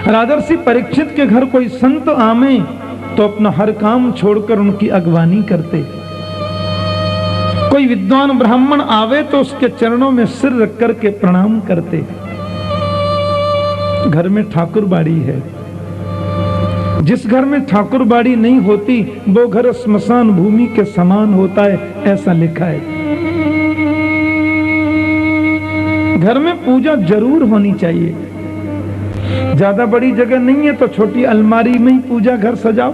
राजर्षि परीक्षित के घर कोई संत आमे तो अपना हर काम छोड़कर उनकी अगवानी करते। कोई विद्वान ब्राह्मण आवे तो उसके चरणों में सिर रख करके प्रणाम करते। घर में ठाकुर बाड़ी है, जिस घर में ठाकुर बाड़ी नहीं होती वो घर स्मशान भूमि के समान होता है, ऐसा लिखा है। घर में पूजा जरूर होनी चाहिए। ज्यादा बड़ी जगह नहीं है तो छोटी अलमारी में ही पूजा घर सजाओ,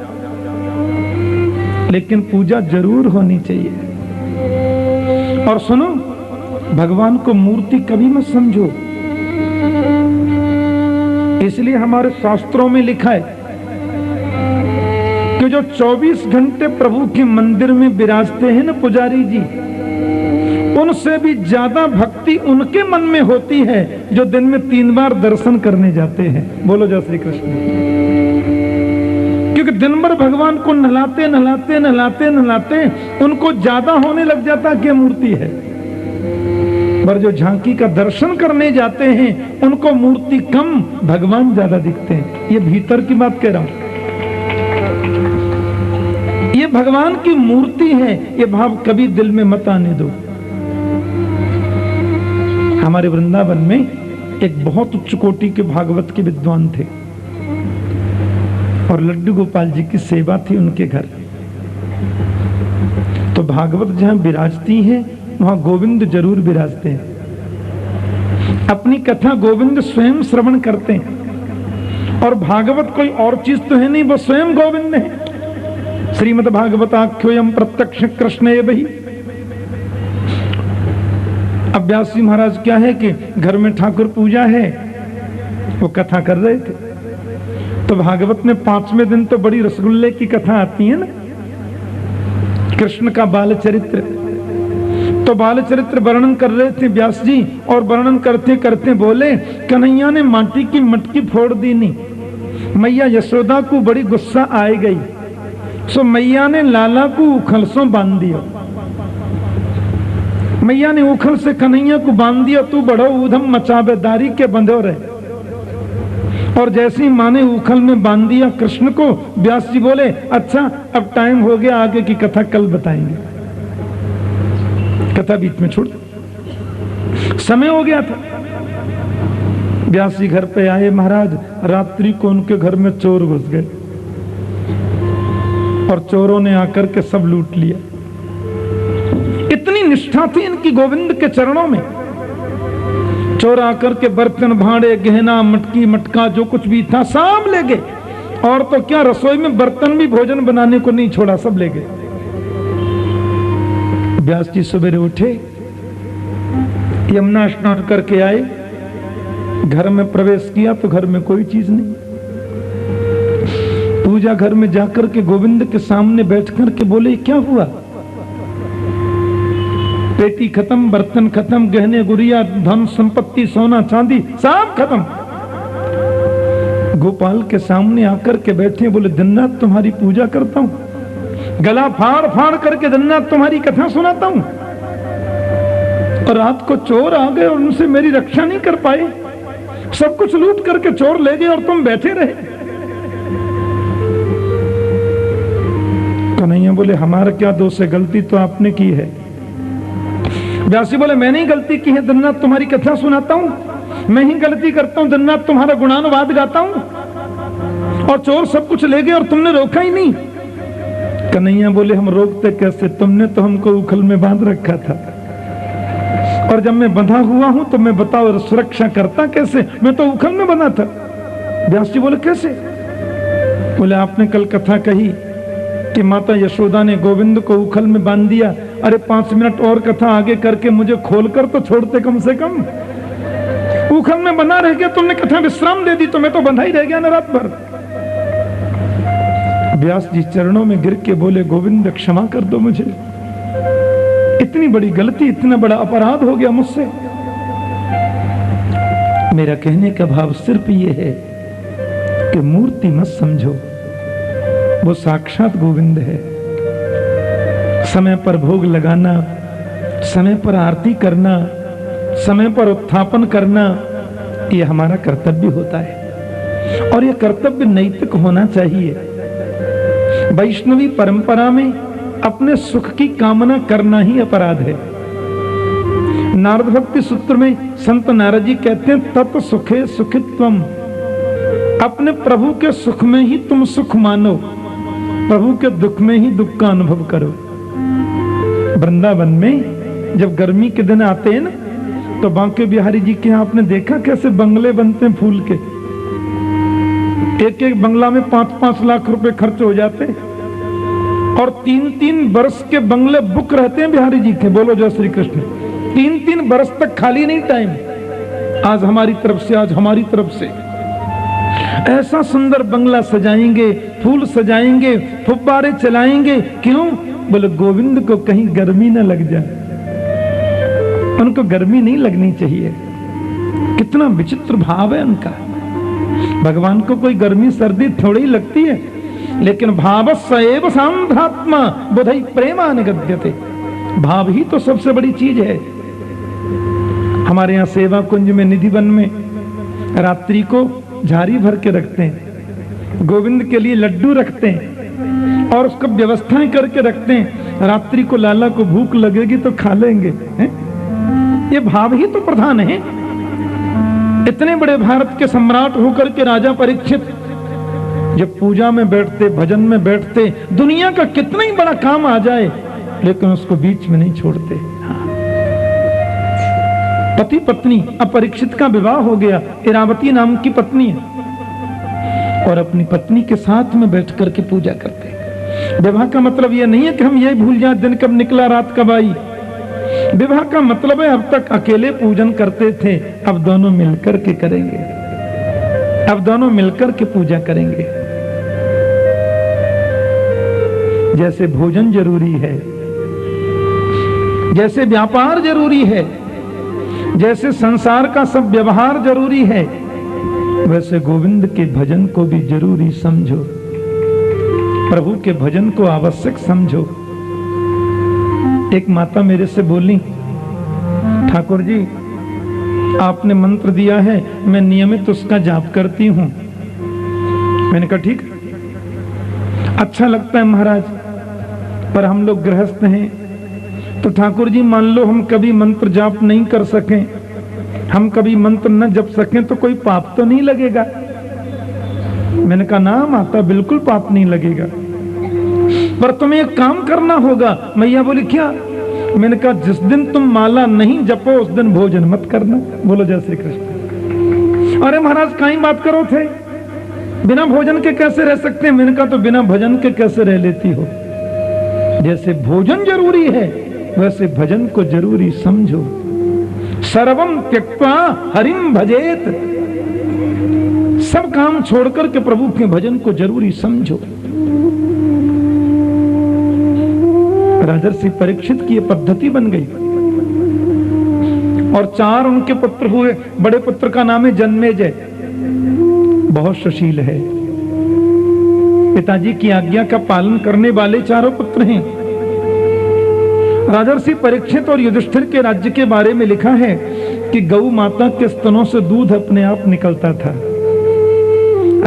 लेकिन पूजा जरूर होनी चाहिए। और सुनो, भगवान को मूर्ति कभी मत समझो। इसलिए हमारे शास्त्रों में लिखा है कि जो 24 घंटे प्रभु के मंदिर में विराजते हैं ना पुजारी जी, उनसे भी ज्यादा भक्ति उनके मन में होती है जो दिन में 3 बार दर्शन करने जाते हैं। बोलो जय श्री कृष्ण। क्योंकि दिन भर भगवान को नहलाते नहलाते नहलाते नहलाते उनको ज्यादा होने लग जाता कि मूर्ति है। पर जो झांकी का दर्शन करने जाते हैं उनको मूर्ति कम, भगवान ज्यादा दिखते हैं। ये भीतर की बात कह रहा हूं। ये भगवान की मूर्ति है, ये भाव कभी दिल में मत आने दो। हमारे वृंदावन में एक बहुत उच्च कोटि के भागवत के विद्वान थे और लड्डू गोपाल जी की सेवा थी उनके घर। तो भागवत जहां विराजती हैं वहां गोविंद जरूर विराजते हैं। अपनी कथा गोविंद स्वयं श्रवण करते हैं। और भागवत कोई और चीज तो है नहीं, वो स्वयं गोविंद है। श्रीमद् भागवत आख्योयम प्रत्यक्ष कृष्ण एवहि। अब व्यास जी महाराज क्या है कि घर में ठाकुर पूजा है, वो कथा कर रहे थे। तो भागवत में 5वें दिन तो बड़ी रसगुल्ले की कथा आती है ना, कृष्ण का बाल चरित्र। तो बाल चरित्र वर्णन कर रहे थे व्यास जी, और वर्णन करते करते बोले, कन्हैया ने माटी की मटकी फोड़ दी नहीं। मैया यशोदा को बड़ी गुस्सा आई गई, सो मैया ने लाला को उखलसों बांध दिया। मैया ने उखल से कन्हैया को बांध दिया, तू बड़ो ऊधम मचाबेदारी के बंधो रहे। और जैसे ही माँ ने उखल में बांध दिया कृष्ण को, व्यास जी बोले, अच्छा अब टाइम हो गया, आगे की कथा कल बताएंगे। कथा बीच में छोड़, समय हो गया था। व्यास जी घर पे आए। महाराज रात्रि को उनके घर में चोर घुस गए और चोरों ने आकर के सब लूट लिया। इतनी निष्ठा थी इनकी गोविंद के चरणों में। चोर आकर के बर्तन भांडे गहना मटकी मटका जो कुछ भी था सब ले गए। और तो क्या, रसोई में बर्तन भी भोजन बनाने को नहीं छोड़ा, सब ले गए। व्यास जी सवेरे उठे, यमुना स्नान करके आए, घर में प्रवेश किया तो घर में कोई चीज नहीं। पूजा घर में जाकर के गोविंद के सामने बैठ कर के बोले, क्या हुआ? पेटी खत्म, बर्तन खत्म, गहने गुड़िया धन संपत्ति सोना चांदी सब खत्म। गोपाल के सामने आकर के बैठे, बोले दिन रात तुम्हारी पूजा करता हूं, गला फाड़ फाड़ करके दिन रात तुम्हारी कथा सुनाता हूं, और रात को चोर आ गए और उनसे मेरी रक्षा नहीं कर पाए, सब कुछ लूट करके चोर ले गए और तुम बैठे रहे। कन्हैया बोले, हमारा क्या दोष है, गलती तो आपने की है। व्यासी बोले, मैंने ही गलती की है, दिन रात तुम्हारी कथा सुनाता हूं, मैं ही गलती करता हूं, दिन रात तुम्हारा गुणानुवाद गाता हूं, और चोर सब कुछ ले गए और तुमने रोका ही नहीं। कन्हैया बोले, हम रोकते कैसे, तुमने तो हमको उखल में बांध रखा था, और जब मैं बंधा हुआ हूं तो मैं बताओ सुरक्षा करता कैसे, मैं तो उखल में बंधा था। व्यास जी बोले, कैसे? बोले, आपने कल कथा कही कि माता यशोदा ने गोविंद को उखल में बांध दिया। अरे 5 मिनट और कथा आगे करके मुझे खोलकर तो छोड़ते कम से कम। उखल में बंधा रह गया, तुमने कथा विश्राम दे दी, तो मैं तो बंधा ही रह गया ना रात भर। व्यास जी चरणों में गिर के बोले, गोविंद क्षमा कर दो मुझे, इतनी बड़ी गलती, इतना बड़ा अपराध हो गया मुझसे। मेरा कहने का भाव सिर्फ ये है कि मूर्ति मत समझो, वो साक्षात गोविंद है। समय पर भोग लगाना, समय पर आरती करना, समय पर उत्थापन करना, ये हमारा कर्तव्य होता है। और यह कर्तव्य नैतिक होना चाहिए। वैष्णवी परंपरा में अपने सुख की कामना करना ही अपराध है। नारद भक्ति सूत्र में संत नारद जी कहते हैं, तत् सुखे सुखित्वम, अपने प्रभु के सुख में ही तुम सुख मानो, प्रभु के दुख में ही दुख का अनुभव करो। वृंदावन में जब गर्मी के दिन आते हैं ना, तो बांके बिहारी जी के यहाँ आपने देखा कैसे बंगले बनते हैं फूल के। एक एक बंगला में 5-5 लाख रुपए खर्च हो जाते हैं और 3-3 वर्ष के बंगले बुक रहते हैं बिहारी जी के। बोलो जय श्री कृष्ण। 3-3 वर्ष तक खाली नहीं टाइम, आज हमारी तरफ से, आज हमारी तरफ से। ऐसा सुंदर बंगला सजाएंगे, फूल सजाएंगे, फुब्बारे चलाएंगे। क्यों? बोले गोविंद को कहीं गर्मी न लग जाए, उनको गर्मी नहीं लगनी चाहिए। कितना विचित्र भाव है उनका। भगवान को कोई गर्मी सर्दी थोड़ी लगती है, लेकिन भाव सएव सांध्रात्मा बुधई प्रेमान गद्यते। भाव ही तो सबसे बड़ी चीज है। हमारे यहाँ सेवा कुंज में, निधि वन में रात्रि को झारी भर के रखते हैं, गोविंद के लिए लड्डू रखते हैं और उसको व्यवस्थाएं करके रखते हैं। रात्रि को लाला को भूख लगेगी तो खा लेंगे, हैं? ये भाव ही तो प्रधान है। इतने बड़े भारत के सम्राट होकर के राजा परीक्षित जब पूजा में बैठते, भजन में बैठते, दुनिया का कितना ही बड़ा काम आ जाए, लेकिन उसको बीच में नहीं छोड़ते। पति पत्नी, अब परीक्षित का विवाह हो गया, इरावती नाम की पत्नी है, और अपनी पत्नी के साथ में बैठ करके पूजा करते हैं। विवाह का मतलब यह नहीं है कि हम ये भूल जाए दिन कब निकला रात कब आई। विवाह का मतलब है अब तक अकेले पूजन करते थे, अब दोनों मिलकर के करेंगे, अब दोनों मिलकर के पूजा करेंगे। जैसे भोजन जरूरी है, जैसे व्यापार जरूरी है, जैसे संसार का सब व्यवहार जरूरी है, वैसे गोविंद के भजन को भी जरूरी समझो, प्रभु के भजन को आवश्यक समझो। एक माता मेरे से बोली, ठाकुर जी आपने मंत्र दिया है, मैं नियमित उसका जाप करती हूं। मैंने कहा ठीक, अच्छा लगता है महाराज, पर हम लोग गृहस्थ हैं, तो ठाकुर जी मान लो हम कभी मंत्र जाप नहीं कर सकें, हम कभी मंत्र न जप सकें, तो कोई पाप तो नहीं लगेगा? मैंने कहा ना माता, बिल्कुल पाप नहीं लगेगा, पर तुम्हें एक काम करना होगा। मैया बोली क्या? मैंने कहा जिस दिन तुम माला नहीं जपो उस दिन भोजन मत करना। बोलो जय श्री कृष्ण। अरे महाराज कहीं बात करो थे, बिना भोजन के कैसे रह सकते हैं? मैंने कहा तो बिना भजन के कैसे रह लेती हो? जैसे भोजन जरूरी है वैसे भजन को जरूरी समझो। सर्वम त्यक्त्वा हरिम भजेत, सब काम छोड़कर के प्रभु के भजन को जरूरी समझो। राजर्षि परीक्षित की यह पद्धति बन गई और 4 उनके पुत्र हुए। बड़े पुत्र का नाम है जन्मेजय, बहुत सुशील है, पिताजी की आज्ञा का पालन करने वाले 4 पुत्र हैं। राजर्षि परीक्षित और युधिष्ठिर के राज्य के बारे में लिखा है कि गौ माता के स्तनों से दूध अपने आप निकलता था।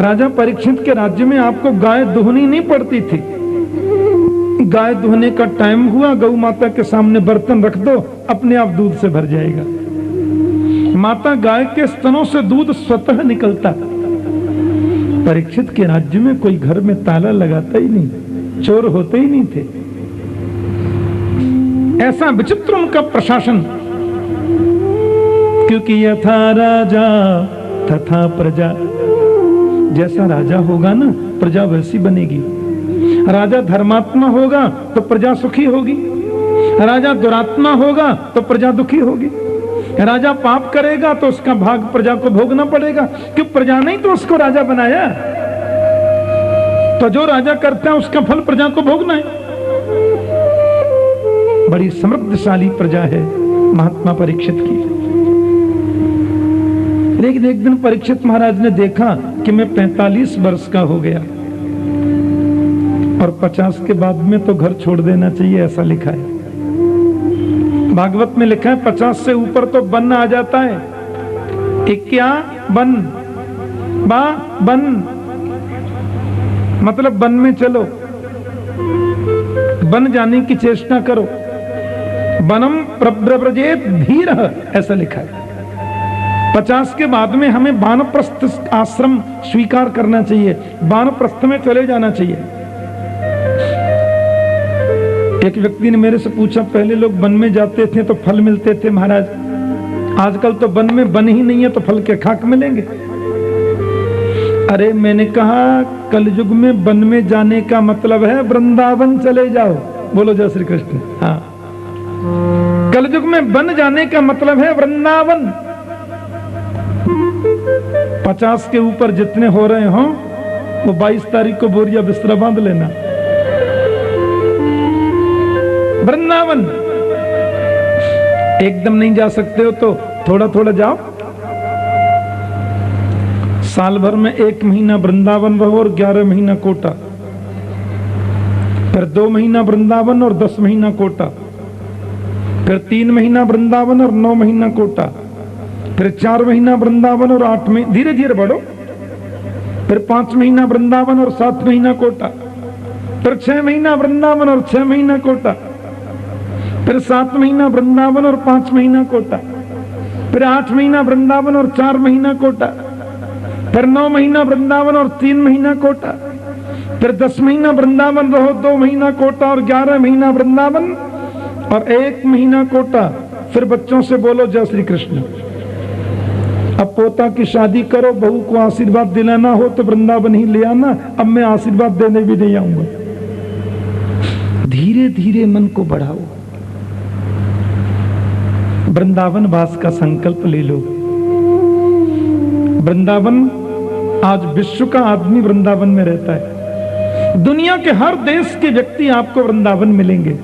राजा परीक्षित के राज्य में आपको गाय दुहनी नहीं पड़ती थी। गाय दुहने का टाइम हुआ, गौ माता के सामने बर्तन रख दो, अपने आप दूध से भर जाएगा। माता गाय के स्तनों से दूध स्वतः निकलता। परीक्षित के राज्य में कोई घर में ताला लगाता ही नहीं, चोर होते ही नहीं थे। ऐसा विचित्र उनका प्रशासन, क्योंकि यथा राजा तथा प्रजा, जैसा राजा होगा ना प्रजा वैसी बनेगी। राजा धर्मात्मा होगा तो प्रजा सुखी होगी, राजा दुरात्मा होगा तो प्रजा दुखी होगी। राजा पाप करेगा तो उसका भाग प्रजा को भोगना पड़ेगा, क्यों? प्रजा नहीं तो उसको राजा बनाया, तो जो राजा करता है उसका फल प्रजा को भोगना है। बड़ी समृद्धशाली प्रजा है महात्मा परीक्षित की। लेकिन एक दिन परीक्षित महाराज ने देखा कि मैं 45 वर्ष का हो गया और 50 के बाद में तो घर छोड़ देना चाहिए, ऐसा लिखा है भागवत में। लिखा है 50 से ऊपर तो बन आ जाता है। एक क्या बन, बन मतलब वन में चलो, बन जाने की चेष्टा करो। वनम प्रव्रजेत धीर, ऐसा लिखा है। 50 के बाद में हमें वानप्रस्थ आश्रम स्वीकार करना चाहिए, वानप्रस्थ में चले जाना चाहिए। एक व्यक्ति ने मेरे से पूछा, पहले लोग वन में जाते थे तो फल मिलते थे महाराज, आजकल तो वन में वन ही नहीं है तो फल के खाक मिलेंगे। अरे मैंने कहा कलयुग में वन में जाने का मतलब है वृंदावन चले जाओ। बोलो जय श्री कृष्ण। हाँ, कलयुग में वन जाने का मतलब है वृंदावन। 50 के ऊपर जितने हो रहे हों वो 22 तारीख को बोरिया बिस्तरा बांध लेना, वृंदावन। एकदम नहीं जा सकते हो तो थोड़ा थोड़ा जाओ। साल भर में 1 महीना वृंदावन रहो और 11 महीना कोटा, फिर 2 महीना वृंदावन और 10 महीना कोटा, फिर 3 महीना वृंदावन और 9 महीना कोटा, फिर 4 महीना वृंदावन और 8 महीना, धीरे धीरे बढ़ो, फिर 5 महीना वृंदावन और 7 महीना कोटा, फिर 6 महीना वृंदावन और 6 महीना कोटा, फिर 7 महीना वृंदावन और 5 महीना कोटा, फिर 8 महीना वृंदावन और 4 महीना कोटा, फिर 9 महीना वृंदावन और 3 महीना कोटा, फिर 10 महीना वृंदावन रहो, 2 महीना कोटा और 11 महीना वृंदावन और 1 महीना कोटा। फिर बच्चों से बोलो जय श्री कृष्ण। अब पोता की शादी करो, बहू को आशीर्वाद दिलाना हो तो वृंदावन ही ले आना, अब मैं आशीर्वाद देने भी नहीं आऊंगा। धीरे धीरे मन को बढ़ाओ, वृंदावन वास का संकल्प ले लो। वृंदावन, आज विश्व का आदमी वृंदावन में रहता है, दुनिया के हर देश के व्यक्ति आपको वृंदावन मिलेंगे।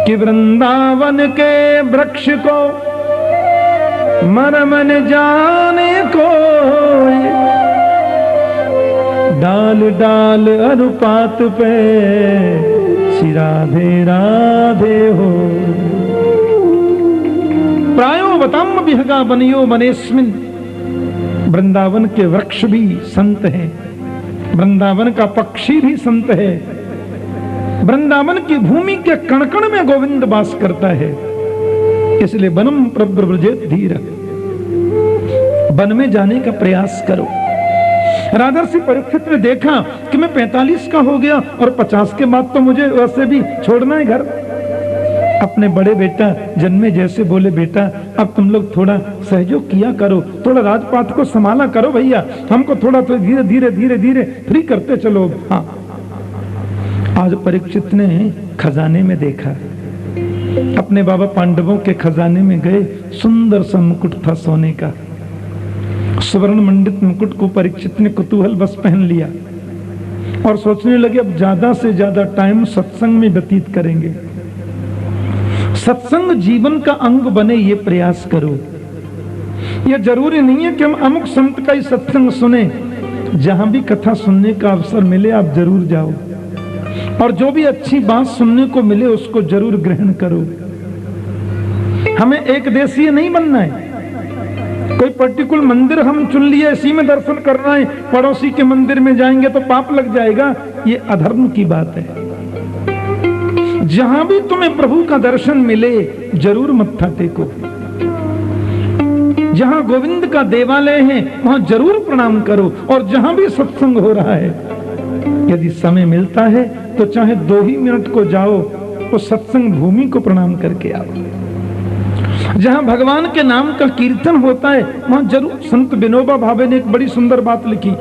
कि वृंदावन के वृक्ष को मरम न जाने को, डाल डाल अनुपात पे श्री राधे राधे हो। प्रायो बताम विहगा बनियो बनेस्मिन। वृंदावन के वृक्ष भी संत हैं, वृंदावन का पक्षी भी संत है, वृंदावन की भूमि के कण-कण में गोविंद वास करता है। इसलिए वनम प्रव्रजेत धीर, वन में जाने का प्रयास करो। राजर्षि परीक्षित ने देखा कि मैं 45 का हो गया और 50 के बाद तो मुझे वैसे भी छोड़ना है घर। अपने बड़े बेटा जन्मे जैसे बोले, बेटा अब तुम लोग थोड़ा सहयोग किया करो, थोड़ा राजपाट को संभाला करो भैया, हमको थोड़ा तो धीरे धीरे धीरे धीरे फ्री करते चलो। हाँ, आज परीक्षित ने खजाने में देखा, अपने बाबा पांडवों के खजाने में गए, सुंदर सा मुकुट था सोने का, स्वर्ण मंडित मुकुट को परीक्षित ने कुतूहल बस पहन लिया और सोचने लगे अब ज्यादा से ज्यादा टाइम सत्संग में व्यतीत करेंगे, सत्संग जीवन का अंग बने, ये प्रयास करो। यह जरूरी नहीं है कि हम अमुक संत का ही सत्संग सुने, जहां भी कथा सुनने का अवसर मिले आप जरूर जाओ और जो भी अच्छी बात सुनने को मिले उसको जरूर ग्रहण करो। हमें एक देशीय नहीं बनना है, कोई पर्टिकुलर मंदिर हम चुन लिए इसी में दर्शन करना है, पड़ोसी के मंदिर में जाएंगे तो पाप लग जाएगा, ये अधर्म की बात है। जहां भी तुम्हें प्रभु का दर्शन मिले जरूर मत्था टेको, जहां गोविंद का देवालय है वहां जरूर प्रणाम करो, और जहां भी सत्संग हो रहा है यदि समय मिलता है तो चाहे 2 ही मिनट को जाओ, उस सत्संग भूमि को प्रणाम करके आओ। जहां भगवान के नाम का कीर्तन होता है वहां जरूर। संत विनोबा भावे ने एक बड़ी सुंदर बात लिखी,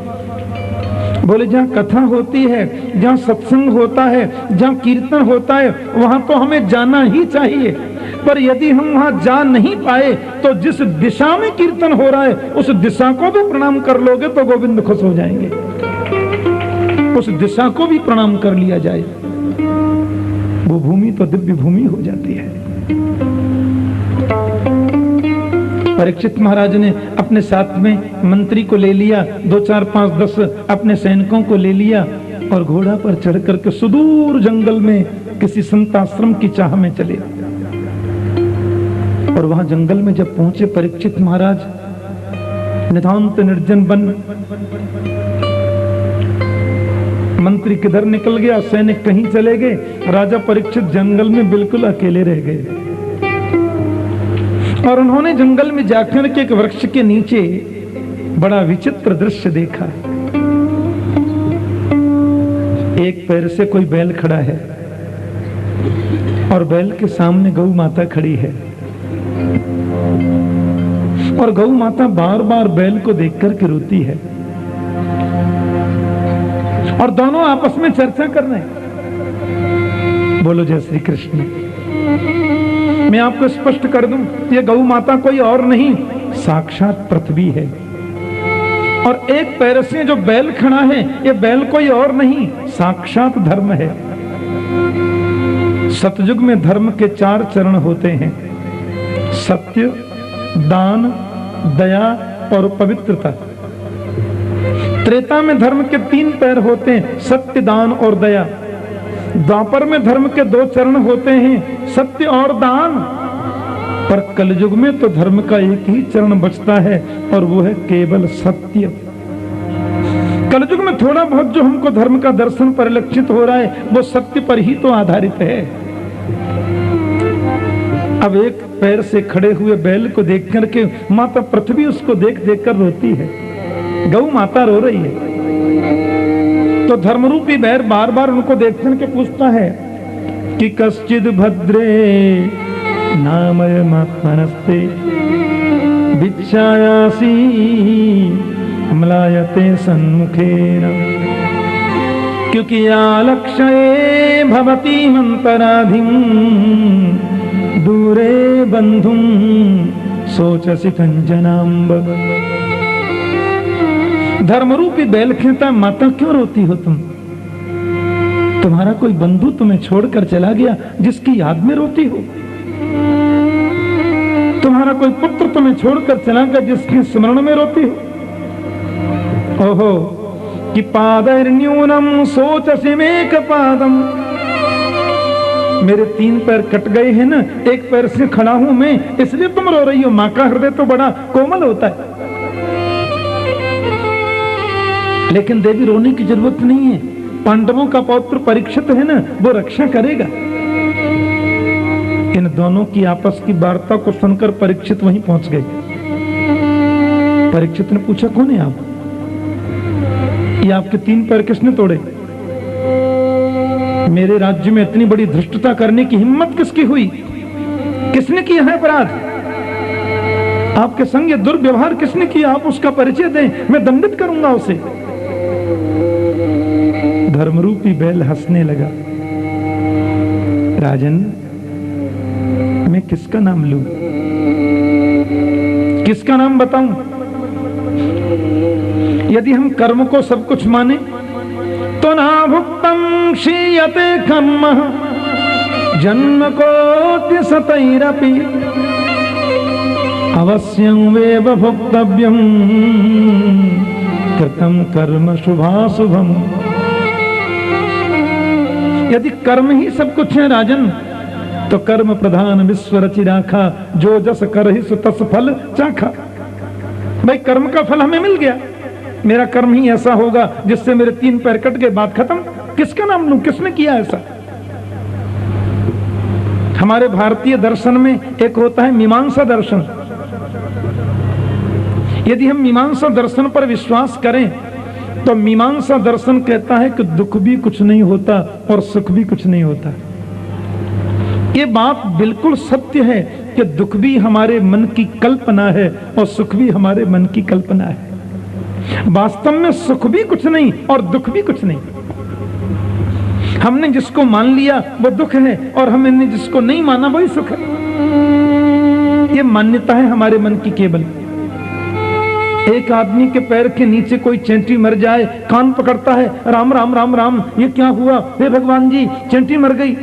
बोले जहां कथा होती है, जहां सत्संग होता है, जहां कीर्तन होता है वहां तो हमें जाना ही चाहिए, पर यदि हम वहां जा नहीं पाए तो जिस दिशा में कीर्तन हो रहा है उस दिशा को भी प्रणाम कर लोगे तो गोविंद खुश हो जाएंगे। उस दिशा को भी प्रणाम कर लिया जाए, वो भूमि तो दिव्य भूमि हो जाती है। परीक्षित महाराज ने अपने साथ में मंत्री को ले लिया, 2, 4, 5, 10 अपने सैनिकों को ले लिया और घोड़ा पर चढ़ करके सुदूर जंगल में किसी संत आश्रम की चाह में चले। और वहां जंगल में जब पहुंचे परीक्षित महाराज नितांत निर्जन वन। मंत्री किधर निकल गया, सैनिक कहीं चले गए, राजा परीक्षित जंगल में बिल्कुल अकेले रह गए। और उन्होंने जंगल में जाकर के एक वृक्ष के नीचे बड़ा विचित्र दृश्य देखा। एक पैर से कोई बैल खड़ा है और बैल के सामने गौ माता खड़ी है, और गौ माता बार बार बैल को देखकर के रोती है, और दोनों आपस में चर्चा कर रहे हैं। बोलो जय श्री कृष्ण। मैं आपको स्पष्ट कर दूं, ये गौ माता कोई और नहीं, साक्षात पृथ्वी है। और एक पैर से जो बैल खड़ा है, ये बैल कोई और नहीं, साक्षात धर्म है। सतयुग में धर्म के 4 चरण होते हैं, सत्य, दान, दया और पवित्रता। त्रेता में धर्म के 3 पैर होते हैं, सत्य, दान और दया। द्वापर में धर्म के 2 चरण होते हैं, सत्य और दान। पर कलयुग में तो धर्म का एक ही चरण बचता है, और वो है केवल सत्य। कलयुग में थोड़ा बहुत जो हमको धर्म का दर्शन परिलक्षित हो रहा है, वो सत्य पर ही तो आधारित है। अब एक पैर से खड़े हुए बैल को देख करके माता पृथ्वी उसको देख देख कर रोती है, गौ माता रो रही है। तो धर्मरूपी बैल बार बार उनको देख करके पूछता है कि कश्चिद भद्रे नामयमात्मनस्ते भिक्षायासी म्लायते सन्मुखेन, क्योंकि आलक्ष्ये भवति मंतराधिं दूरे बंधुं सोचसि कंजनाम्ब। धर्मरूपी बैल कहता, माता क्यों रोती हो तुम? तुम्हारा कोई बंधु तुम्हें छोड़कर चला गया जिसकी याद में रोती हो? तुम्हारा कोई पुत्र तुम्हें छोड़कर चला गया जिसके स्मरण में रोती हो? ओहो कि पादैर्न्यूनम सोचसि मेक पादम। मेरे 3 पैर कट गए हैं ना, एक पैर से खड़ा हूं मैं, इसलिए तुम रो रही हो। मां का हृदय तो बड़ा कोमल होता है। लेकिन देवी रोने की जरूरत नहीं है, पांडवों का पौत्र परीक्षित है ना, वो रक्षा करेगा। इन दोनों की आपस की वार्ता को सुनकर परीक्षित वहीं पहुंच गए। परीक्षित ने पूछा, कौन है आप? ये आपके 3 पैर किसने तोड़े? मेरे राज्य में इतनी बड़ी धृष्टता करने की हिम्मत किसकी हुई? किसने किया है अपराध? आपके संग ये दुर्व्यवहार किसने किया? आप उसका परिचय दें, मैं दंडित करूंगा उसे। धर्मरूपी बैल हंसने लगा। राजन, मैं किसका नाम लूं? किसका नाम बताऊं? यदि हम कर्म को सब कुछ माने तो ना भुक्तम क्षीयते कर्मः जन्म कोटि शतैरपि अवश्यं वेव भोक्तव्यं कृतं कर्म शुभाशुभम। यदि कर्म ही सब कुछ है राजन, तो कर्म प्रधान विश्व रचि राखा, जो जस करहि सो तस फल चाखा। भाई कर्म का फल हमें मिल गया, मेरा कर्म ही ऐसा होगा जिससे मेरे 3 पैर कट गए, बात खत्म। किसका नाम लूं? किसने किया ऐसा? हमारे भारतीय दर्शन में एक होता है मीमांसा दर्शन। यदि हम मीमांसा दर्शन पर विश्वास करें तो मीमांसा दर्शन कहता है कि दुख भी कुछ नहीं होता और सुख भी कुछ नहीं होता। ये बात बिल्कुल सत्य है कि दुख भी हमारे मन की कल्पना है और सुख भी हमारे मन की कल्पना है। वास्तव में सुख भी कुछ नहीं और दुख भी कुछ नहीं। हमने जिसको मान लिया वो दुख है, और हमने जिसको नहीं माना वही सुख है। ये मान्यता है हमारे मन की केवल। एक आदमी के पैर के नीचे कोई चेंटी मर जाए, कान पकड़ता है, राम राम राम राम, ये क्या हुआ? हे भगवान जी, चेंटी मर गई।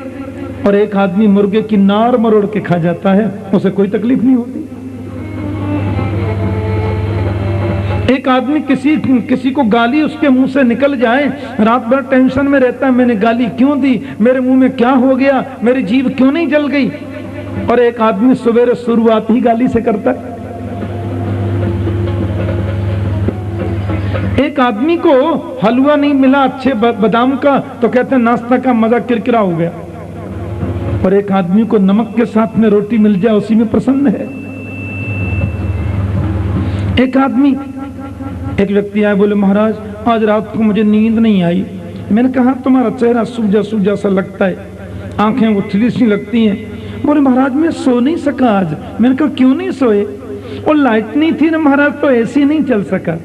और एक आदमी मुर्गे की नार मरोड़ के खा जाता है, उसे कोई तकलीफ नहीं होती। एक आदमी किसी को गाली उसके मुंह से निकल जाए, रात भर टेंशन में रहता है, मैंने गाली क्यों दी, मेरे मुंह में क्या हो गया, मेरी जीभ क्यों नहीं जल गई। और एक आदमी सवेरे शुरुआत ही गाली से करता है। एक आदमी को हलवा नहीं मिला अच्छे बादाम का तो कहते हैं नाश्ता का मजा किरकिरा हो गया, और एक आदमी को नमक के साथ में रोटी मिल जाए उसी में प्रसन्न है। एक व्यक्ति आए, बोले महाराज आज रात को मुझे नींद नहीं आई। मैंने कहा तुम्हारा चेहरा सूजा सूजा सा लगता है, आंखें उथली सी लगती हैं। बोले महाराज मैं सो नहीं सका आज। मैंने कहा क्यों नहीं सोए? और लाइट नहीं थी ना महाराज, तो एसी नहीं चल सका।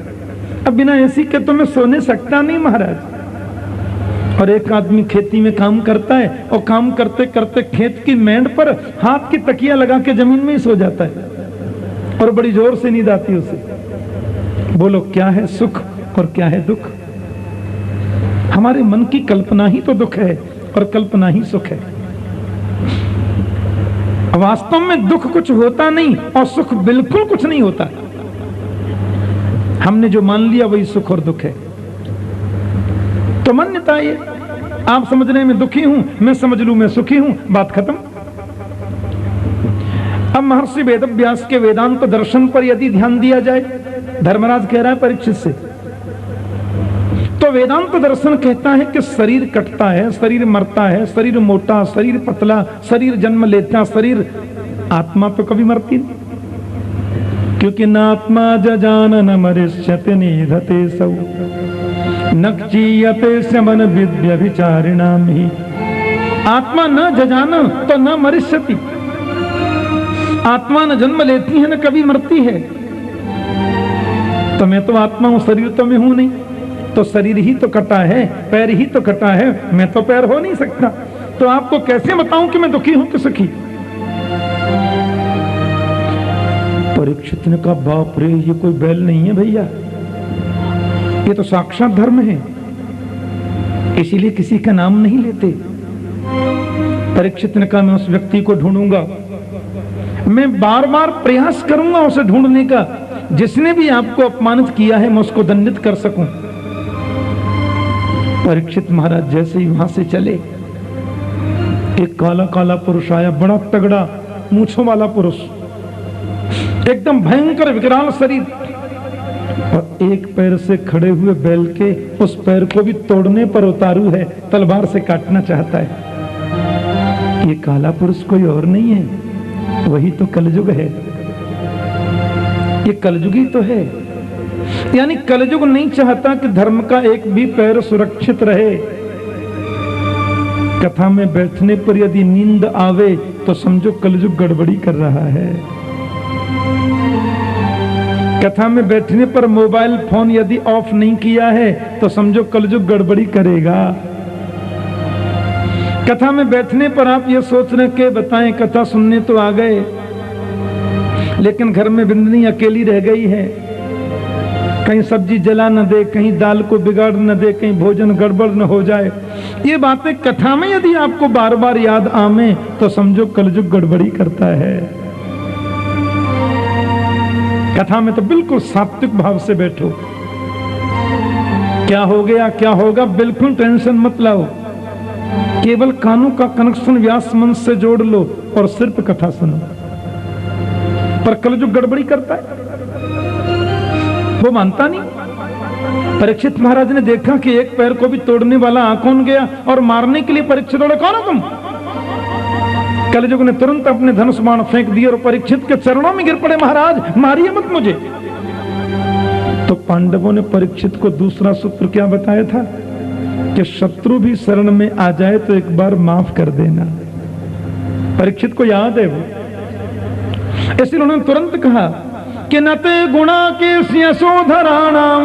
अब बिना एसी के तो मैं सोने सकता नहीं महाराज। और एक आदमी खेती में काम करता है और काम करते करते खेत की मेंढ पर हाथ की तकिया लगा के जमीन में ही सो जाता है और बड़ी जोर से नींद आती है उसे। बोलो क्या है सुख और क्या है दुख? हमारे मन की कल्पना ही तो दुख है और कल्पना ही सुख है। वास्तव में दुख कुछ होता नहीं और सुख बिल्कुल कुछ नहीं होता। हमने जो मान लिया वही सुख और दुख है। तो मान्यता ये, आप समझने में दुखी हूं, मैं समझ लूं मैं सुखी हूं, बात खत्म। अब महर्षि वेदव्यास के वेदांत दर्शन पर यदि ध्यान दिया जाए, धर्मराज कह रहा है परीक्षित से, तो वेदांत दर्शन कहता है कि शरीर कटता है, शरीर मरता है, शरीर मोटा, शरीर पतला, शरीर जन्म लेता, शरीर, आत्मा तो कभी मरती नहीं, क्योंकि न आत्मा जजान न मरिष्यति निधते सौ न क्षीयते समन विद्य विचारिणाम ही। आत्मा न जजान तो न मरिष्यति, आत्मा न जन्म लेती है न कभी मरती है। तो मैं तो आत्मा हूं, शरीर तो मैं हूं नहीं, तो शरीर ही तो कटा है, पैर ही तो कटा है, मैं तो पैर हो नहीं सकता। तो आपको कैसे बताऊं कि मैं दुखी हूं कि सुखी? परीक्षित ने कहा बाप रे, ये कोई बैल नहीं है भैया, ये तो साक्षात धर्म है, इसीलिए किसी का नाम नहीं लेते। परीक्षित ने कहा मैं उस व्यक्ति को ढूंढूंगा, मैं बार बार प्रयास करूंगा उसे ढूंढने का, जिसने भी आपको अपमानित किया है मैं उसको दंडित कर सकूं। परीक्षित महाराज जैसे ही वहां से चले, एक काला काला पुरुष आया, बड़ा तगड़ा मूंछों वाला पुरुष, एकदम भयंकर विकराल शरीर, और एक पैर से खड़े हुए बैल के उस पैर को भी तोड़ने पर उतारू है, तलवार से काटना चाहता है। ये काला पुरुष कोई और नहीं है, वही तो कलयुग है, ये कलयुगी तो है। यानी कलयुग नहीं चाहता कि धर्म का एक भी पैर सुरक्षित रहे। कथा में बैठने पर यदि नींद आवे तो समझो कलयुग गड़बड़ी कर रहा है। कथा में बैठने पर मोबाइल फोन यदि ऑफ नहीं किया है तो समझो कलयुग गड़बड़ी करेगा। कथा में बैठने पर आप ये सोच रहे के बताएं कथा सुनने तो आ गए, लेकिन घर में बिंदनी अकेली रह गई है, कहीं सब्जी जला न दे, कहीं दाल को बिगाड़ न दे, कहीं भोजन गड़बड़ न हो जाए। ये बातें कथा में यदि आपको बार बार याद आवे तो समझो कलयुग गड़बड़ी करता है। कथा में तो बिल्कुल सात्विक भाव से बैठो, क्या हो गया क्या होगा बिल्कुल टेंशन मत लाओ, केवल कानों का कनेक्शन व्यास मंच से जोड़ लो और सिर्फ कथा सुनो। पर कलयुग गड़बड़ी करता है, वो मानता नहीं। परीक्षित महाराज ने देखा कि एक पैर को भी तोड़ने वाला आ कौन गया और मारने के लिए परीक्षित बोले कौन हो तुम? कलयुग ने तुरंत अपने धनुष बाण फेंक दिए और परीक्षित के चरणों में गिर पड़े, महाराज मारिए मत मुझे। तो पांडवों ने परीक्षित को दूसरा सूत्र क्या बताया था कि शत्रु भी शरण में आ जाए तो एक बार माफ कर देना। परीक्षित को याद है वो, इसलिए उन्होंने तुरंत कहा कि नते गुणा के यशोधराणाम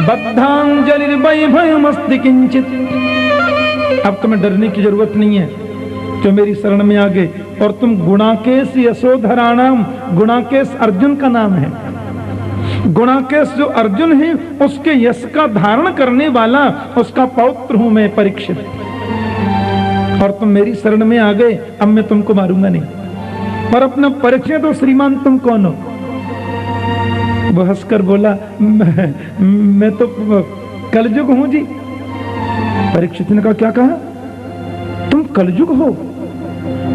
बद्धांजलि वैभवमस्ति किंचित। अब तुम्हें डरने की जरूरत नहीं है, जो मेरी शरण में आ गए। और तुम गुणाकेश यशोधराणाम, गुणाकेश अर्जुन का नाम है, गुणाकेश जो अर्जुन है उसके यश का धारण करने वाला उसका पौत्र हूं मैं परीक्षित, और तुम मेरी शरण में आ गए, अब मैं तुमको मारूंगा नहीं। पर अपना परीक्षित तो श्रीमान तुम कौन हो? वो हंसकर बोला मैं तो कलयुग हूं जी। परीक्षित ने कहा क्या कहा? तुम कलयुग हो?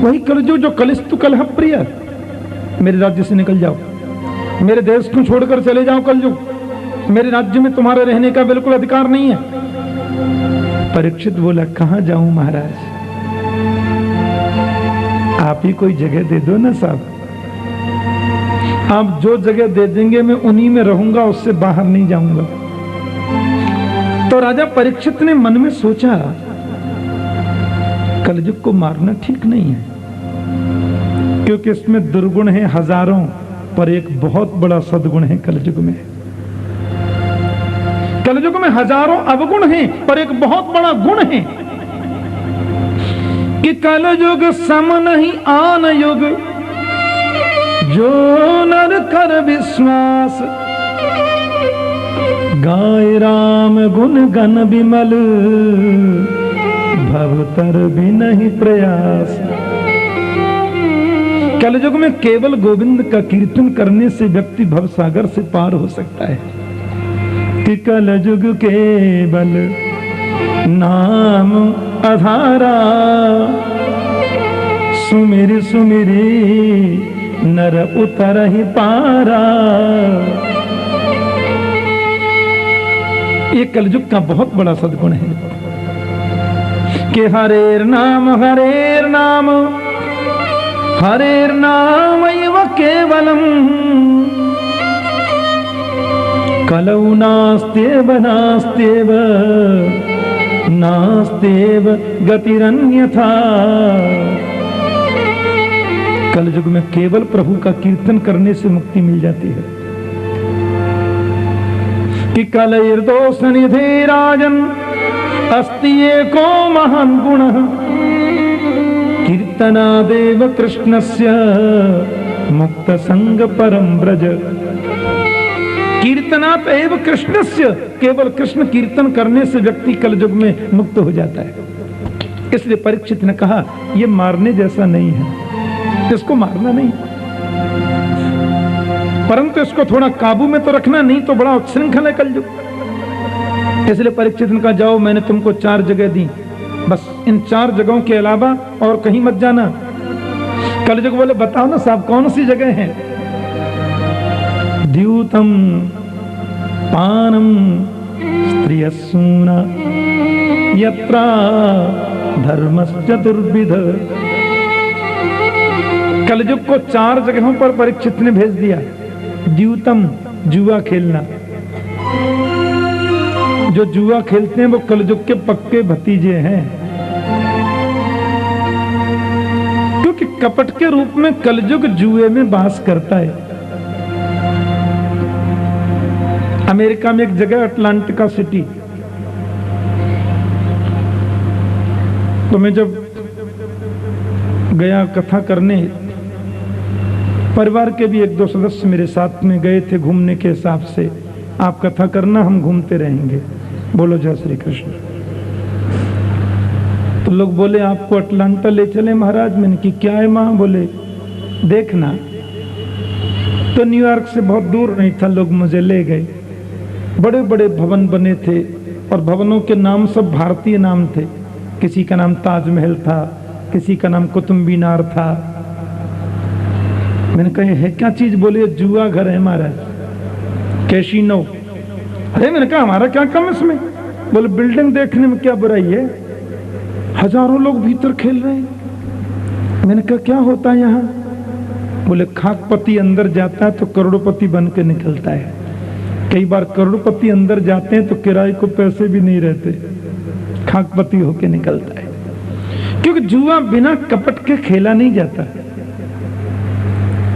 वही कलयुग जो कलिस्तु कलह प्रिय, मेरे राज्य से निकल जाओ, मेरे देश को छोड़कर चले जाओ कलयुग। मेरे राज्य में तुम्हारे रहने का बिल्कुल अधिकार नहीं है। परीक्षित बोला, कहां जाऊं महाराज, आप ही कोई जगह दे दो ना साहब, आप जो जगह दे देंगे मैं उन्हीं में रहूंगा, उससे बाहर नहीं जाऊंगा। तो राजा परीक्षित ने मन में सोचा, कलयुग को मारना ठीक नहीं है, क्योंकि इसमें दुर्गुण है हजारों, पर एक बहुत बड़ा सद्गुण है कलयुग में। कलयुग में हजारों अवगुण हैं, पर एक बहुत बड़ा गुण है कि कलयुग सम नहीं आन युग, जो नर कर विश्वास, गाय राम गुण गण विमल, भवतर भी नहीं प्रयास। कलयुग में केवल गोविंद का कीर्तन करने से व्यक्ति भवसागर से पार हो सकता है। कि कलयुग केवल नाम आधारा, सुमिर सुमिरी नर उतर ही पारा। ये कलयुग का बहुत बड़ा सद्गुण है कि हरेर नाम एव केवलम, कलौ नास्त्येव नास्त्येव गतिरन्यथा। कलयुग में केवल प्रभु का कीर्तन करने से मुक्ति मिल जाती है। कि कलैर्दोष निधे राजन, अस्ति एको महान गुणः, कीर्तनादेव कृष्णस्य मुक्त संग परम ब्रज। कीर्तनात् एव कृष्णस्य, केवल कृष्ण कीर्तन करने से व्यक्ति कलयुग में मुक्त हो जाता है। इसलिए परीक्षित ने कहा, यह मारने जैसा नहीं है, इसको मारना नहीं, परंतु इसको थोड़ा काबू में तो रखना, नहीं तो बड़ा उच्छृंखल है कलयुग। इसलिए परीक्षित ने कहा, जाओ मैंने तुमको 4 जगह दी, बस इन 4 जगहों के अलावा और कहीं मत जाना। कलयुग बोले, बताओ ना साहब कौन सी जगह है? द्यूतम पानम स्त्रियसूना यत्रा धर्मश्चतुर्विध। कलयुग को 4 जगहों पर परीक्षित ने भेज दिया। द्यूतम, जुआ खेलना, जो जुआ खेलते हैं वो कलयुग के पक्के भतीजे हैं, क्योंकि कपट के रूप में कलयुग जुए में वास करता है। अमेरिका में एक जगह अटलांटिका सिटी, तो मैं जब गया कथा करने, परिवार के भी 1-2 सदस्य मेरे साथ में गए थे घूमने के हिसाब से। आप कथा करना, हम घूमते रहेंगे। बोलो जय श्री कृष्ण। तो लोग बोले, आपको अटलांटा ले चले महाराज। मैंने कि क्या है मां? बोले देखना। तो न्यूयॉर्क से बहुत दूर नहीं था, लोग मुझे ले गए। बड़े बड़े भवन बने थे और भवनों के नाम सब भारतीय नाम थे। किसी का नाम ताजमहल था, किसी का नाम कुतुब मीनार था। मैंने कहा, है क्या चीज? बोले जुआ घर है महाराज, कैसीनो। अरे मैंने कहा, हमारा क्या काम इसमें? बोले बिल्डिंग देखने में क्या बुराई है, हजारों लोग भीतर खेल रहे हैं। मैंने कहा, क्या होता है यहाँ? बोले खाकपति अंदर जाता है तो करोड़पति बन के निकलता है। कई बार करोड़पति अंदर जाते हैं तो किराए को पैसे भी नहीं रहते, खाकपति होके निकलता है। क्योंकि जुआ बिना कपट के खेला नहीं जाता,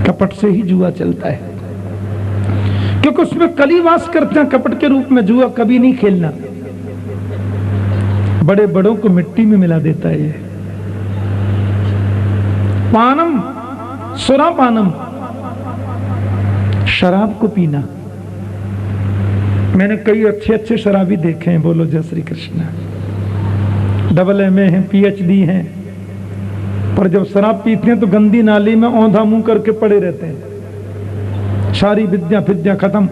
कपट से ही जुआ चलता है, क्योंकि उसमें कली वास करते हैं। कपट के रूप में जुआ कभी नहीं खेलना, बड़े बड़ों को मिट्टी में मिला देता है ये। पानम सुरापानम, शराब को पीना। मैंने कई अच्छे अच्छे शराबी देखे हैं, बोलो जय श्री कृष्ण। AA हैं, PhD हैं, पर जब शराब पीते हैं तो गंदी नाली में औंधा मुंह करके पड़े रहते हैं, सारी विद्या फिद्या खत्म।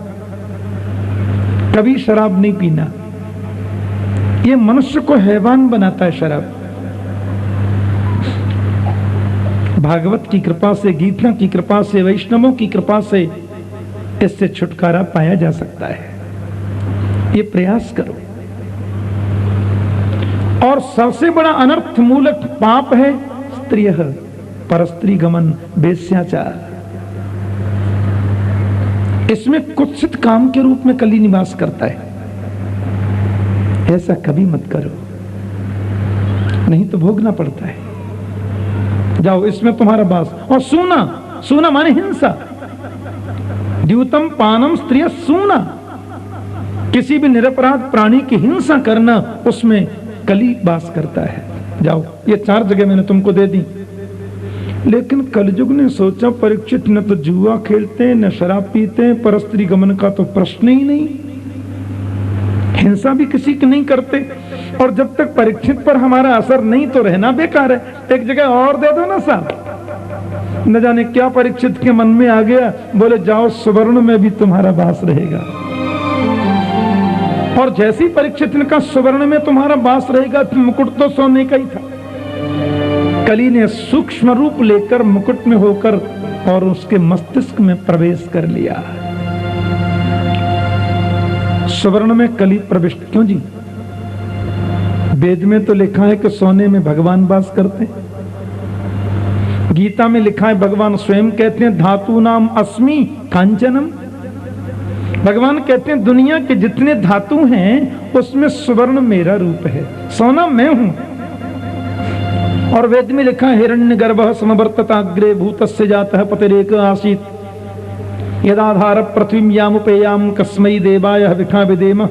कभी शराब नहीं पीना, ये मनुष्य को हैवान बनाता है शराब। भागवत की कृपा से, गीता की कृपा से, वैष्णवों की कृपा से इससे छुटकारा पाया जा सकता है। ये प्रयास करो। और सबसे बड़ा अनर्थ मूलक पाप है स्त्रिय परस्त्री गमन, वेश्याचार। इसमें कुत्सित काम के रूप में कली निवास करता है। ऐसा कभी मत करो, नहीं तो भोगना पड़ता है। जाओ, इसमें तुम्हारा वास। और सूना, सूना माने हिंसा। द्यूतम पानम स्त्रिय सूना, किसी भी निरपराध प्राणी की हिंसा करना, उसमें कली वास करता है। जाओ, ये 4 जगह मैंने तुमको दे दी। लेकिन कलयुग ने सोचा परीक्षित न तो जुआ खेलते, न शराब पीते, परस्त्री गमन का तो प्रश्न ही नहीं, हिंसा भी किसी की नहीं करते। और जब तक परीक्षित पर हमारा असर नहीं तो रहना बेकार है। एक जगह और दे दो ना साहब। न जाने क्या परीक्षित के मन में आ गया, बोले जाओ सुवर्ण में भी तुम्हारा वास रहेगा। और जैसी परीक्षित ने कहा सुवर्ण में तुम्हारा वास रहेगा, तो मुकुट तो सोने का ही था। कली ने सूक्ष्म रूप लेकर मुकुट में होकर और उसके मस्तिष्क में प्रवेश कर लिया। सुवर्ण में कली प्रविष्ट क्यों जी? वेद में तो लिखा है कि सोने में भगवान वास करते हैं। गीता में लिखा है, भगवान स्वयं कहते हैं धातु नाम अस्मि कांचनम। भगवान कहते हैं दुनिया के जितने धातु हैं उसमें सुवर्ण मेरा रूप है, सोना मैं हूं। और वेद में लिखा है हिरण्यगर्भः समवर्तताग्रे भूतस्य जातः पतिरेक आसीत् यदाधार पृथ्वीं यामुपेयाम कस्मै देवाय हविषा विदेम।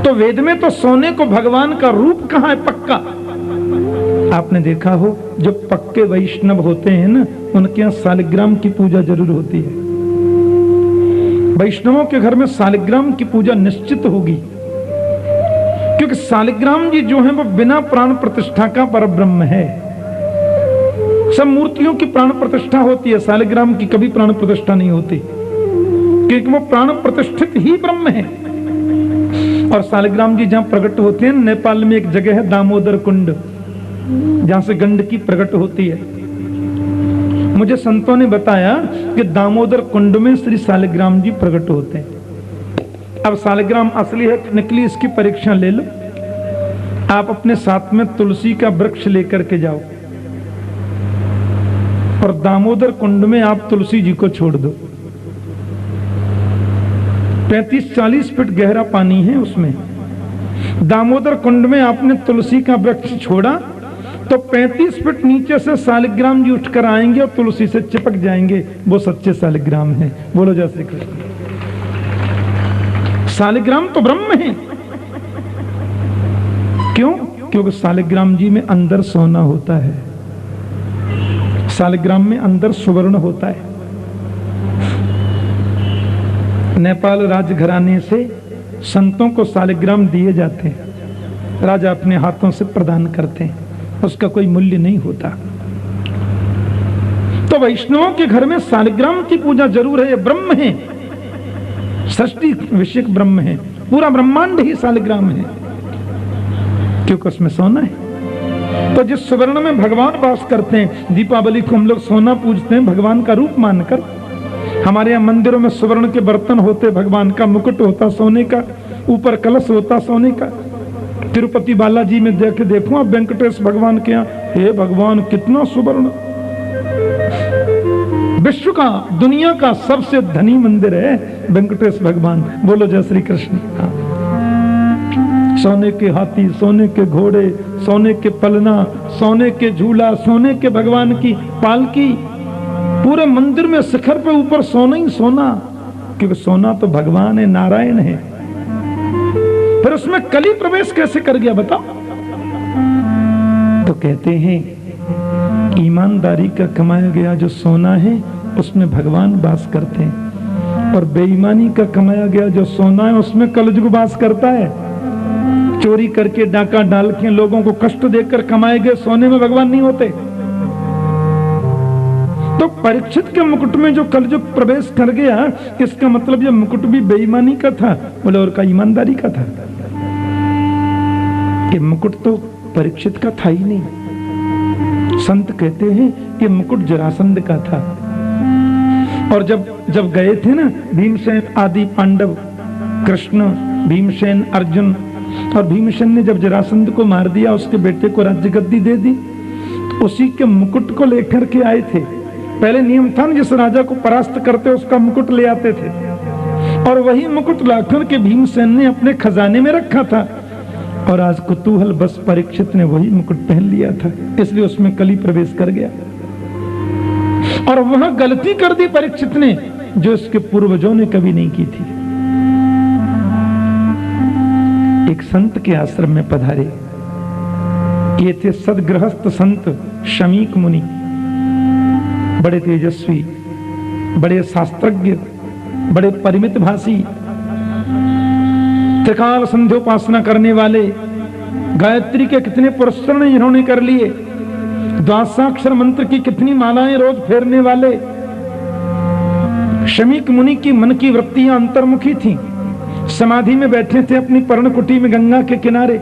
तो वेद में तो सोने को भगवान का रूप कहां है पक्का। आपने देखा हो जो पक्के वैष्णव होते हैं ना, उनके यहाँ सालिग्राम की पूजा जरूर होती है। वैष्णवों के घर में सालिग्राम की पूजा निश्चित होगी, क्योंकि सालिग्राम जी जो है वो बिना प्राण प्रतिष्ठा का परब्रह्म है। सब मूर्तियों की प्राण प्रतिष्ठा होती है, सालिग्राम की कभी प्राण प्रतिष्ठा नहीं होती, क्योंकि वो प्राण प्रतिष्ठित ही ब्रह्म है। और सालिग्राम जी जहां प्रकट होते हैं, नेपाल में एक जगह है दामोदर कुंड, जहां से गंडकी प्रकट होती है। मुझे संतों ने बताया कि दामोदर कुंड में श्री सालिग्राम जी प्रकट होते हैं। अब सालिग्राम असली है नकली, इसकी परीक्षा ले लो। आप अपने साथ में तुलसी का वृक्ष लेकर के जाओ और दामोदर कुंड में आप तुलसी जी को छोड़ दो। 35-40 फीट गहरा पानी है उसमें। दामोदर कुंड में आपने तुलसी का वृक्ष छोड़ा तो 35 फीट नीचे से सालिग्राम जी उठकर आएंगे और तुलसी से चिपक जाएंगे। वो सच्चे सालिग्राम हैं। बोलो जय श्री कृष्ण। सालिग्राम तो ब्रह्म है। क्यों? क्योंकि सालिग्राम जी में अंदर सोना होता है, सालिग्राम में अंदर सुवर्ण होता है। नेपाल राजघराने से संतों को सालिग्राम दिए जाते हैं, राजा अपने हाथों से प्रदान करते हैं, उसका कोई मूल्य नहीं होता। तो वैष्णवों के घर में सालिग्राम की पूजा जरूर है। ये ब्रह्म है, सृष्टि विषयक ब्रह्म है, पूरा ब्रह्मांड ही सालिग्राम है, क्योंकि उसमें सोना है। तो जिस सुवर्ण में भगवान वास करते हैं, दीपावली को हम लोग सोना पूजते हैं भगवान का रूप मानकर। हमारे यहाँ मंदिरों में सुवर्ण के बर्तन होते, भगवान का मुकुट होता सोने का, ऊपर कलश होता सोने का। तिरुपति बालाजी में देखो आप वेंकटेश भगवान के यहाँ, हे भगवान कितना सुवर्ण। विश्व का, दुनिया का सबसे धनी मंदिर है वेंकटेश भगवान। बोलो जय श्री कृष्ण। सोने के हाथी, सोने के घोड़े, सोने के पलना, सोने के झूला, सोने के भगवान की पालकी, पूरे मंदिर में शिखर पे ऊपर सोना ही सोना, क्योंकि सोना तो भगवान है, नारायण है। फिर उसमें कली प्रवेश कैसे कर गया बताओ? तो कहते हैं ईमानदारी का कमाया गया जो सोना है उसमें भगवान वास करते हैं, और बेईमानी का कमाया गया जो सोना है उसमें कलयुग वास करता है। चोरी करके, डाका डाल के, लोगों को कष्ट देकर कमाए गए सोने में भगवान नहीं होते। तो परीक्षित के मुकुट में जो कलयुग प्रवेश कर गया, इसका मतलब यह मुकुट भी बेईमानी का था, बोले और का ईमानदारी का था। ये मुकुट तो परीक्षित का था ही नहीं। संत कहते हैं कि मुकुट जरासंध का था। और जब गए थे ना भीमसेन आदि पांडव कृष्ण, भीमसेन, अर्जुन, और भीमसेन ने जब जरासंध को मार दिया, उसके बेटे को राज्य गद्दी दे दी, तो उसी के मुकुट को लेकर के आए थे। पहले नियम था ना, जिस राजा को परास्त करते उसका मुकुट ले आते थे, और वही मुकुट लाकर के भीमसेन ने अपने खजाने में रखा था, और आज कुतूहल बस परीक्षित ने वही मुकुट पहन लिया था, इसलिए उसमें कली प्रवेश कर गया। और वह गलती कर दी परीक्षित ने जो इसके पूर्वजों ने कभी नहीं की थी। एक संत के आश्रम में पधारे। ये थे सदगृहस्थ संत शमीक मुनि, बड़े तेजस्वी, बड़े शास्त्रज्ञ, बड़े परिमित भाषी, त्रिकाल संध्योपासना करने वाले, गायत्री के कितने पुरस्कार इन्होंने कर लिए, द्वादशाक्षर मंत्र की कितनी मालाएं रोज फेरने वाले। शमीक मुनि की मन की वृत्तियां अंतर्मुखी थीं। समाधि में बैठे थे अपनी पर्णकुटी में गंगा के किनारे।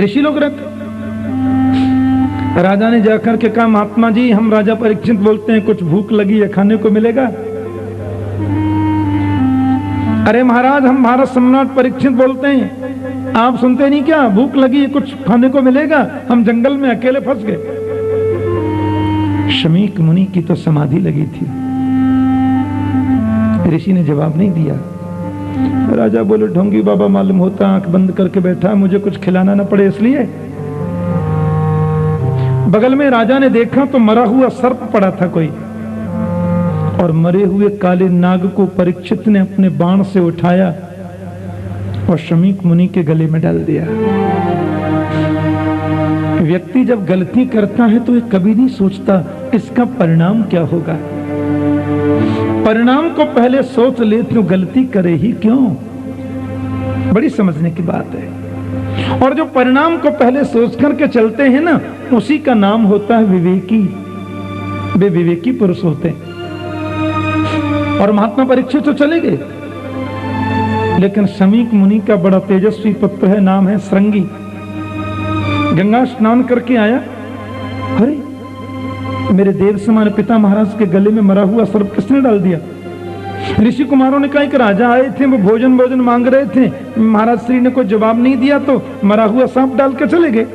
ऋषि लोग रहते। राजा ने जाकर के कहा, महात्मा जी, हम राजा परीक्षित बोलते हैं, कुछ भूख लगी है, खाने को मिलेगा? अरे महाराज, हम भारत सम्राट परीक्षित बोलते हैं, आप सुनते नहीं क्या? भूख लगी है, कुछ खाने को मिलेगा? हम जंगल में अकेले फंस गए। शमीक मुनि की तो समाधि लगी थी। ऋषि ने जवाब नहीं दिया। राजा बोले, ढोंगी बाबा मालूम होता, आंख बंद करके बैठा, मुझे कुछ खिलाना ना पड़े इसलिए। बगल में राजा ने देखा तो मरा हुआ सर्प पड़ा था कोई, और मरे हुए काले नाग को परीक्षित ने अपने बाण से उठाया और शमीक मुनि के गले में डाल दिया। व्यक्ति जब गलती करता है तो ये कभी नहीं सोचता इसका परिणाम क्या होगा। परिणाम को पहले सोच ले तो गलती करे ही क्यों। बड़ी समझने की बात है। और जो परिणाम को पहले सोच करके चलते हैं ना, उसी का नाम होता है विवेकी। वे विवेकी पुरुष होते हैं। और महात्मा परीक्षित तो चले गए, लेकिन शमीक मुनि का बड़ा तेजस्वी पुत्र है, नाम है श्रृंगी। गंगा स्नान करके आया, अरे मेरे देव समान पिता महाराज के गले में मरा हुआ सर्प किसने डाल दिया? ऋषि कुमारों ने कहा कि राजा आए थे, वो भोजन मांग रहे थे, महाराज श्री ने कोई जवाब नहीं दिया तो मरा हुआ सांप डाल के चले गए।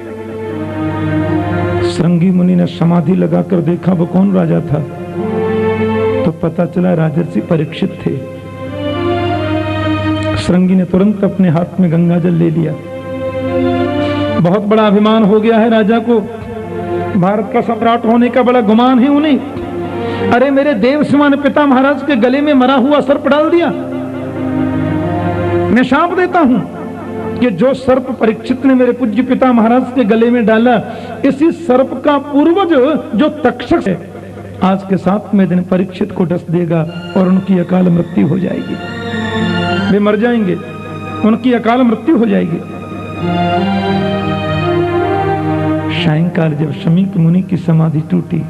श्रृंगी मुनि ने समाधि लगाकर देखा वो कौन राजा था, तो पता चला राजर्षि परीक्षित थे। श्रृंगी ने तुरंत अपने हाथ में गंगा जल ले लिया। बहुत बड़ा अभिमान हो गया है राजा को, भारत का सम्राट होने का बड़ा गुमान है उन्हें। अरे मेरे देव समान पिता महाराज के गले में मरा हुआ सर्प डाल दिया। मैं शाप देता हूं कि जो सर्प परीक्षित ने मेरे पूज्य पिता महाराज के गले में डाला, इसी सर्प का पूर्वज जो तक्षक है, आज के 7वें दिन परीक्षित को डस देगा और उनकी अकाल मृत्यु हो जाएगी। वे मर जाएंगे, उनकी अकाल मृत्यु हो जाएगी। सायंकाल जब शमीक मुनि की समाधि टूटी,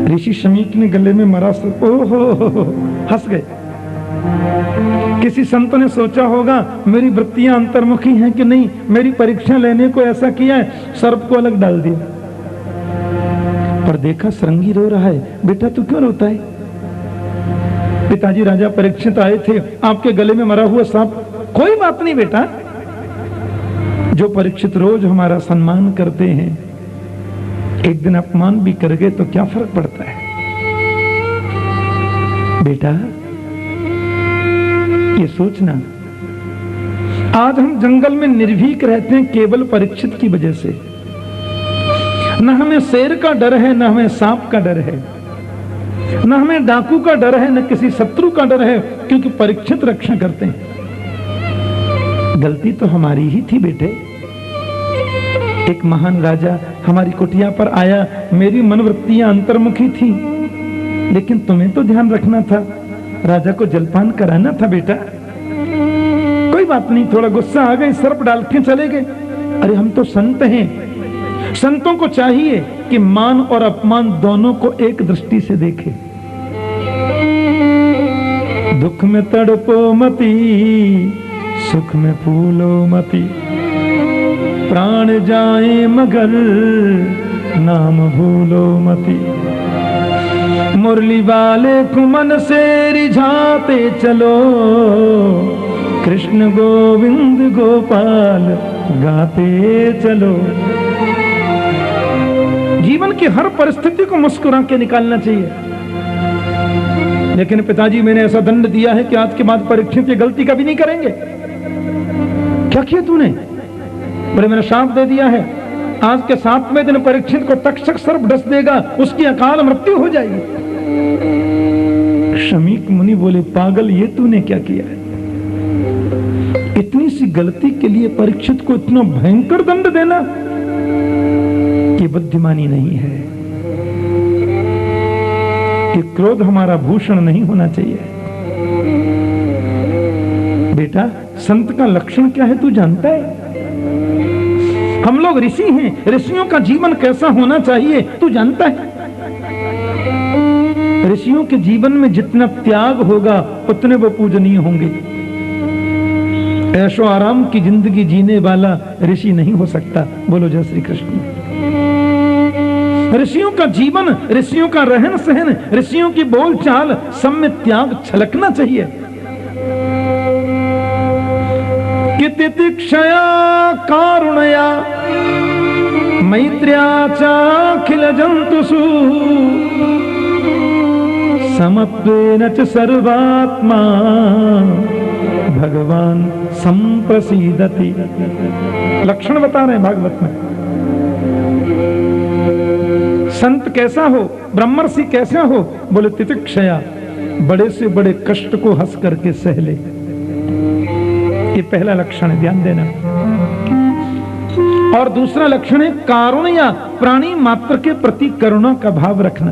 ऋषि शमीक ने गले में मरा सर्प, ओहो हंस गए। किसी संत ने सोचा होगा मेरी वृत्तियां अंतर्मुखी हैं कि नहीं, मेरी परीक्षा लेने को ऐसा किया है, सर्प को अलग डाल दिया। पर देखा श्रृंगी रो रहा है। बेटा तू क्यों रोता है? पिताजी राजा परीक्षित आए थे, आपके गले में मरा हुआ सांप। कोई बात नहीं बेटा, जो परीक्षित रोज हमारा सम्मान करते हैं, एक दिन अपमान भी कर गए तो क्या फर्क पड़ता है? बेटा ये सोचना, आज हम जंगल में निर्भीक रहते हैं केवल परीक्षित की वजह से। न हमें शेर का डर है, न हमें सांप का डर है, न हमें डाकू का डर है, न किसी शत्रु का डर है, क्योंकि परीक्षित रक्षा करते हैं। गलती तो हमारी ही थी बेटे। एक महान राजा हमारी कुटिया पर आया, मेरी मनवृत्तियां अंतर्मुखी थी, लेकिन तुम्हें तो ध्यान रखना था, राजा को जलपान कराना था बेटा। कोई बात नहीं, थोड़ा गुस्सा आ गई, सर्प डाल के चले गए। अरे हम तो संत हैं, संतों को चाहिए कि मान और अपमान दोनों को एक दृष्टि से देखे। दुख में तड़पो मती, सुख में फूलो मती, प्राण जाए मगर नाम भूलो मती। मुरली वाले को मन से रिझाते चलो, कृष्ण गोविंद गोपाल गाते चलो। जीवन की हर परिस्थिति को मुस्कुरा के निकालना चाहिए। लेकिन पिताजी मैंने ऐसा दंड दिया है कि आज के बाद परीक्षित ये गलती कभी नहीं करेंगे। क्या किया तूने? बोले मैंने श्राप दे दिया है, आज के 7वें दिन परीक्षित को तक्षक सर्प डस देगा, उसकी अकाल मृत्यु हो जाएगी। शमीक मुनि बोले पागल, ये तूने क्या किया है? इतनी सी गलती के लिए परीक्षित को इतना भयंकर दंड देना, ये बुद्धिमानी नहीं है। ये क्रोध हमारा भूषण नहीं होना चाहिए। बेटा संत का लक्षण क्या है तू जानता है? हम लोग ऋषि हैं, ऋषियों का जीवन कैसा होना चाहिए तू जानता है? ऋषियों के जीवन में जितना त्याग होगा उतने वो पूजनीय होंगे। ऐशो आराम की जिंदगी जीने वाला ऋषि नहीं हो सकता। बोलो जय श्री कृष्ण। ऋषियों का जीवन, ऋषियों का रहन सहन, ऋषियों की बोलचाल सब में त्याग छलकना चाहिए। कि तितिक्षया कारुणया मैत्र्या चाखिल जंतुषु समत्वेन च सर्वात्मा भगवान संप्रसीदति। लक्षण बता रहे हैं भागवत में। संत कैसा हो, ब्रह्मर्षि कैसा हो? बोले तितिक्षया, बड़े से बड़े कष्ट को हंस करके सह ले। ये पहला लक्षण है, ध्यान देना। और दूसरा लक्षण है कारुण्य, प्राणी मात्र के प्रति करुणा का भाव रखना।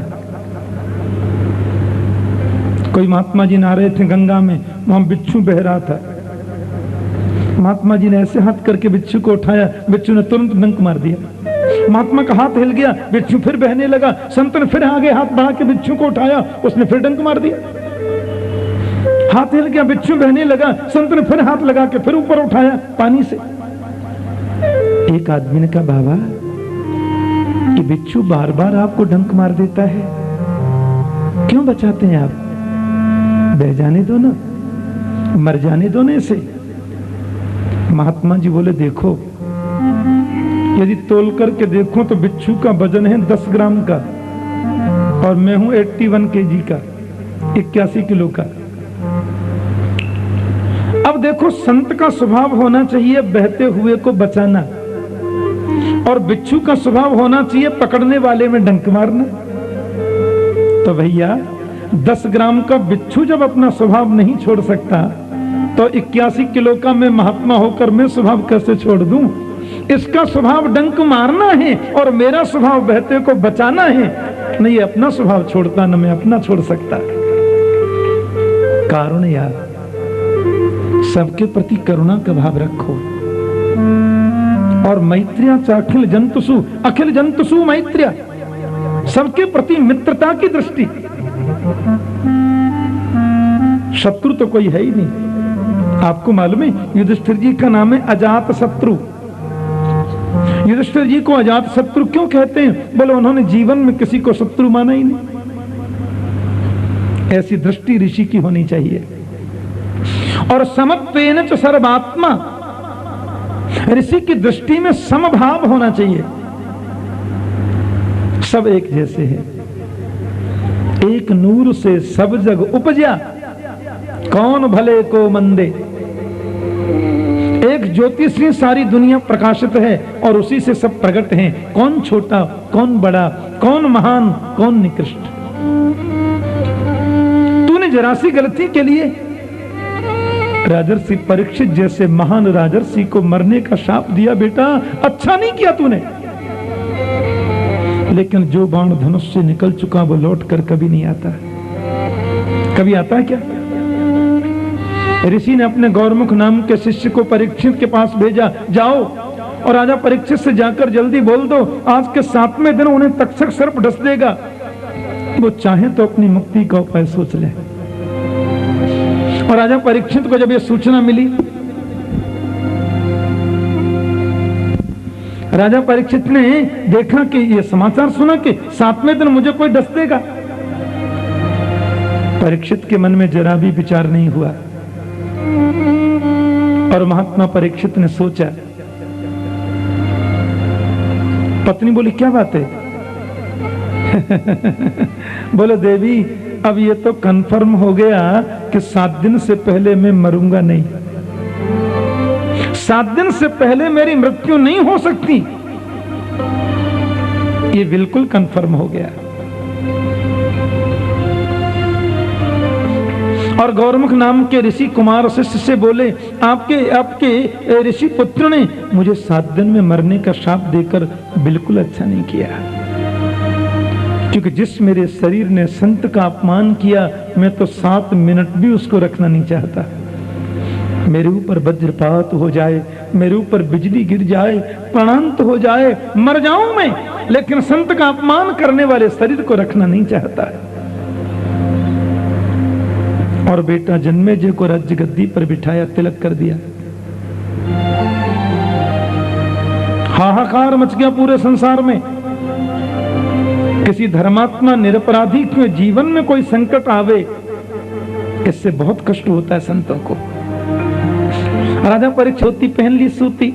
कोई महात्मा जी नहा रहे थे गंगा में, वहां बिच्छू बह रहा था। महात्मा जी ने ऐसे हाथ करके बिच्छू को उठाया, बिच्छू ने तुरंत डंक मार दिया। महात्मा का हाथ हिल गया, बिच्छू फिर बहने लगा। संत ने फिर आगे हाथ बढ़ा के बिच्छू को उठाया, उसने फिर डंक मार दिया। हाथ हिल गया, बिच्छू बहने लगा, संत ने फिर हाथ लगा के फिर ऊपर उठाया पानी से। एक आदमी ने कहा बाबा ये बिच्छू बार बार आपको डंक मार देता है, क्यों बचाते हैं आप? बह जाने दो ना, मर जाने दो ना इसे। महात्मा जी बोले देखो, यदि तोल करके देखो तो बिच्छू का वजन है 10 ग्राम का और मैं हूं 81 केजी का, 81 किलो का। अब देखो संत का स्वभाव होना चाहिए बहते हुए को बचाना, और बिच्छू का स्वभाव होना चाहिए पकड़ने वाले में डंक मारना। तो भैया 10 ग्राम का बिच्छू जब अपना स्वभाव नहीं छोड़ सकता तो 81 किलो का मैं महात्मा होकर मैं स्वभाव कैसे छोड़ दूं? इसका स्वभाव डंक मारना है और मेरा स्वभाव बहते को बचाना है। नहीं अपना स्वभाव छोड़ता, न मैं अपना छोड़ सकता। कारुण्य, सबके प्रति करुणा का भाव रखो। और मैत्र्या चाखिल जंतुषु, अखिल जंतुषु मैत्र्या, सबके प्रति मित्रता की दृष्टि। शत्रु तो कोई है ही नहीं। आपको मालूम है युधिष्ठिर जी का नाम है अजात शत्रु। युधिष्ठिर जी को अजात शत्रु क्यों कहते हैं? बोले उन्होंने जीवन में किसी को शत्रु माना ही नहीं। ऐसी दृष्टि ऋषि की होनी चाहिए। और समत्वेन च सर्वात्मा, ऋषि की दृष्टि में समभाव होना चाहिए। सब एक जैसे हैं। एक नूर से सब जग उपजा, कौन भले को मंदे। एक ज्योति से सारी दुनिया प्रकाशित है और उसी से सब प्रकट हैं। कौन छोटा, कौन बड़ा, कौन महान, कौन निकृष्ट। तूने जरा सी गलती के लिए राजर्षि परीक्षित जैसे महान राजर्षि को मरने का शाप दिया। बेटा अच्छा नहीं किया तूने, लेकिन जो बाण धनुष से निकल चुका वो लौट कर कभी नहीं आता। कभी आता है क्या? ऋषि ने अपने गौरमुख नाम के शिष्य को परीक्षित के पास भेजा, जाओ और राजा परीक्षित से जाकर जल्दी बोल दो आज के 7वें दिन उन्हें तक्षक सर्प डस देगा। वो चाहे तो अपनी मुक्ति का उपाय सोच ले। और राजा परीक्षित को जब ये सूचना मिली, राजा परीक्षित ने देखा कि ये समाचार सुना कि 7वें दिन मुझे कोई डस देगा, परीक्षित के मन में जरा भी विचार नहीं हुआ और महात्मा परीक्षित ने सोचा। पत्नी बोली क्या बात है? बोले देवी अब ये तो कंफर्म हो गया कि 7 दिन से पहले मैं मरूंगा नहीं, 7 दिन से पहले मेरी मृत्यु नहीं हो सकती, ये बिल्कुल कंफर्म हो गया। और गौरमुख नाम के ऋषि कुमार शिष्य से बोले आपके ऋषि पुत्र ने मुझे 7 दिन में मरने का शाप देकर बिल्कुल अच्छा नहीं किया, क्योंकि जिस मेरे शरीर ने संत का अपमान किया मैं तो 7 मिनट भी उसको रखना नहीं चाहता। मेरे ऊपर वज्रपात हो जाए, मेरे ऊपर बिजली गिर जाए, प्राणांत हो जाए, मर जाऊं मैं, लेकिन संत का अपमान करने वाले शरीर को रखना नहीं चाहता। और बेटा जन्मेजय को राज्य गद्दी पर बिठाया, तिलक कर दिया। हाहाकार मच गया पूरे संसार में। किसी धर्मात्मा निरपराधी के जीवन में कोई संकट आवे, इससे बहुत कष्ट होता है संतों को। राजा परीक्षित धोती पहन ली सूती,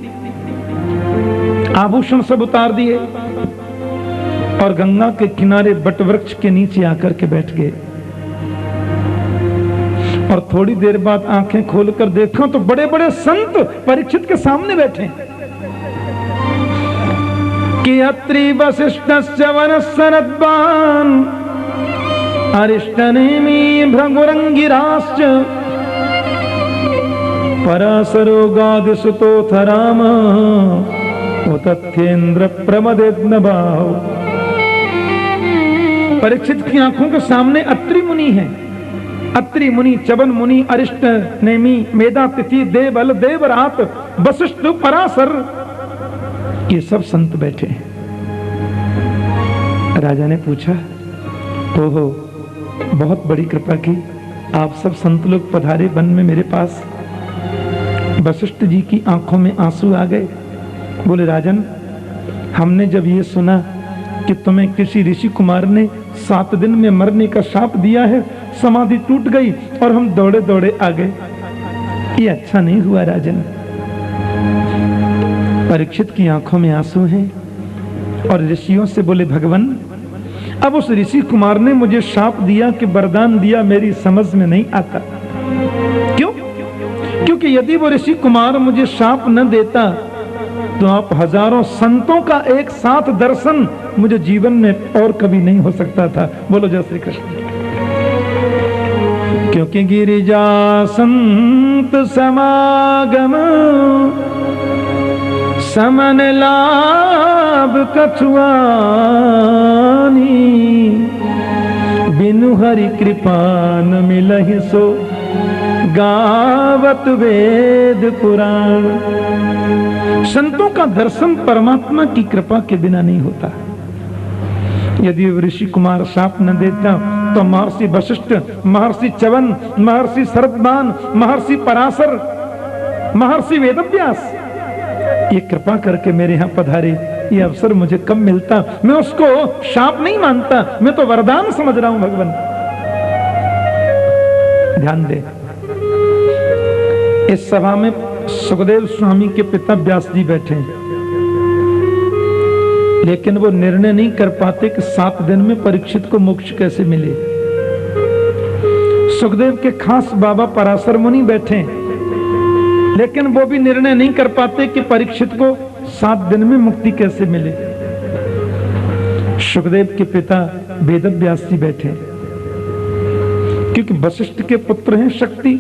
आभूषण सब उतार दिए और गंगा के किनारे बटवृक्ष के नीचे आकर के बैठ गए। और थोड़ी देर बाद आंखें खोलकर देखा तो बड़े बड़े संत परीक्षित के सामने बैठे। कि अत्रि वसिष्ठस्य वनस्सरद्वान् अरिष्टनेमि भृगुरंगिराश्च पराशरो गादिसुतोऽथ राम उतथ्येन्द्र प्रमदेद्नभाव। परीक्षित की आंखों के सामने अत्रि मुनि है। अत्रि मुनि, चवन मुनि, अरिष्ट नेमि, मेधातिथि, देवल, देवरात, वशिष्ठ, पराशर, ये सब संत बैठे हैं। राजा ने पूछा, ओहो बहुत बड़ी कृपा की, आप सब संत लोग पधारे वन में मेरे पास। वशिष्ठ जी की आंखों में आंसू आ गए। बोले राजन, हमने जब ये सुना कि तुम्हें किसी ऋषि कुमार ने 7 दिन में मरने का शाप दिया है, समाधि टूट गई और हम दौड़े दौड़े आ गए। ये अच्छा नहीं हुआ राजन। परीक्षित की आंखों में आंसू हैं और ऋषियों से बोले भगवान, अब उस ऋषि कुमार ने मुझे शाप दिया कि वरदान दिया, मेरी समझ में नहीं आता। क्यों? क्योंकि यदि वो ऋषि कुमार मुझे शाप न देता तो आप हजारों संतों का एक साथ दर्शन मुझे जीवन में और कभी नहीं हो सकता था। बोलो जय श्री कृष्ण। क्योंकि गिरिजा संत समागम समन लाभ कछुआनी, बिनु हरि कृपा न मिलहि सो गावत वेद पुराण। संतों का दर्शन परमात्मा की कृपा के बिना नहीं होता। यदि ऋषि कुमार शाप न देता तो महर्षि वशिष्ठ, महर्षि च्यवन, महर्षि शरद्मान, महर्षि पराशर, महर्षि वेदव्यास ये कृपा करके मेरे यहाँ पधारे, ये अवसर मुझे कब मिलता। मैं उसको शाप नहीं मानता, मैं तो वरदान समझ रहा हूं भगवान। ध्यान दे, इस सभा में सुखदेव स्वामी के पिता व्यास जी बैठे हैं, लेकिन वो निर्णय नहीं कर पाते कि 7 दिन में परीक्षित को मोक्ष कैसे मिले। सुखदेव के खास बाबा पराशर मुनि बैठे हैं, लेकिन वो भी निर्णय नहीं कर पाते कि परीक्षित को 7 दिन में मुक्ति कैसे मिले। सुखदेव के पिता वेदव्यास जी बैठे हैं, क्योंकि वशिष्ठ के पुत्र हैं शक्ति,